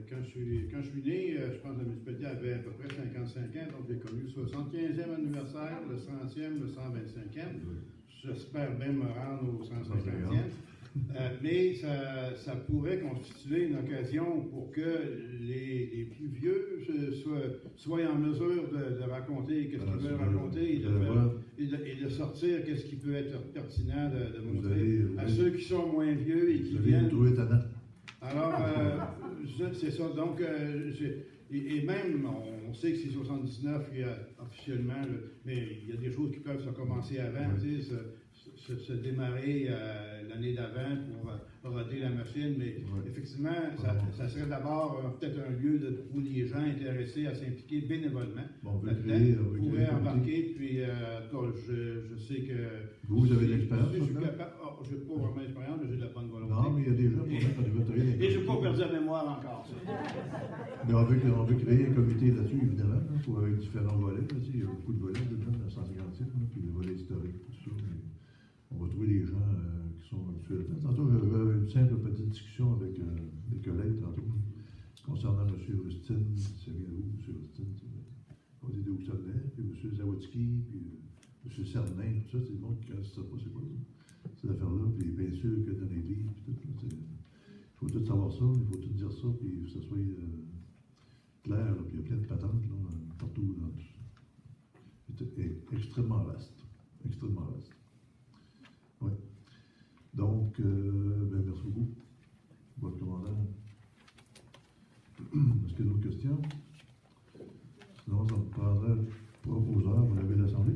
quand je suis né, je pense que la municipalité avait à peu près 55 ans, donc j'ai connu le 75e anniversaire, le 100e, le 125e. J'espère bien me rendre au 150e. Mais ça pourrait constituer une occasion pour que les plus vieux soient en mesure de raconter ce qu'ils veulent raconter et de sortir ce qui peut être pertinent de montrer à ceux qui sont moins vieux et qui viennent. Trouver talent. Alors, c'est ça. Donc, et même, on sait que c'est 79 officiellement, mais il y a des choses qui peuvent se commencer avant, tu sais, se démarrer l'année d'avant pour roder la machine, mais Ouais. effectivement, ça serait d'abord peut-être un lieu où les gens intéressés à s'impliquer bénévolement Bon, on veut là-dedans créer un pourraient comité. embarquer, puis en tout cas, je sais que... Vous avez de l'expérience, Je suis là-dedans? capable, je n'ai pas vraiment d'expérience, mais j'ai de la bonne volonté. Non, mais il y a des gens pour mettre en évaluation. Et je n'ai pas perdu la mémoire encore. Mais on veut créer un comité là-dessus, évidemment, là, avec différents volets. Là, il y a beaucoup de volets dedans, dans le 156, là, puis le volet historique, tout ça. Mais on va trouver les gens qui sont habitués là-dedans. Tantôt, j'avais une simple petite discussion avec des collègues, tantôt, concernant M. Rustin, c'est bien où, M. Rustin, on dit d'où ça venait, puis M. Zawadzki, puis M. Cernin, tout ça, c'est le monde qui ne sait pas c'est quoi, ces affaires-là, puis bien sûr que dans les livres, puis tout, il faut tout savoir ça, il faut tout dire ça, puis que ça soit clair, là, puis il y a plein de patentes là, partout dans tout ça. C'est extrêmement vaste. Extrêmement vaste. Oui. Donc, ben, merci beaucoup. Votre commandant. Est-ce qu'il y a d'autres questions? Sinon, ça me prendrait le proposeur pour lever l'Assemblée.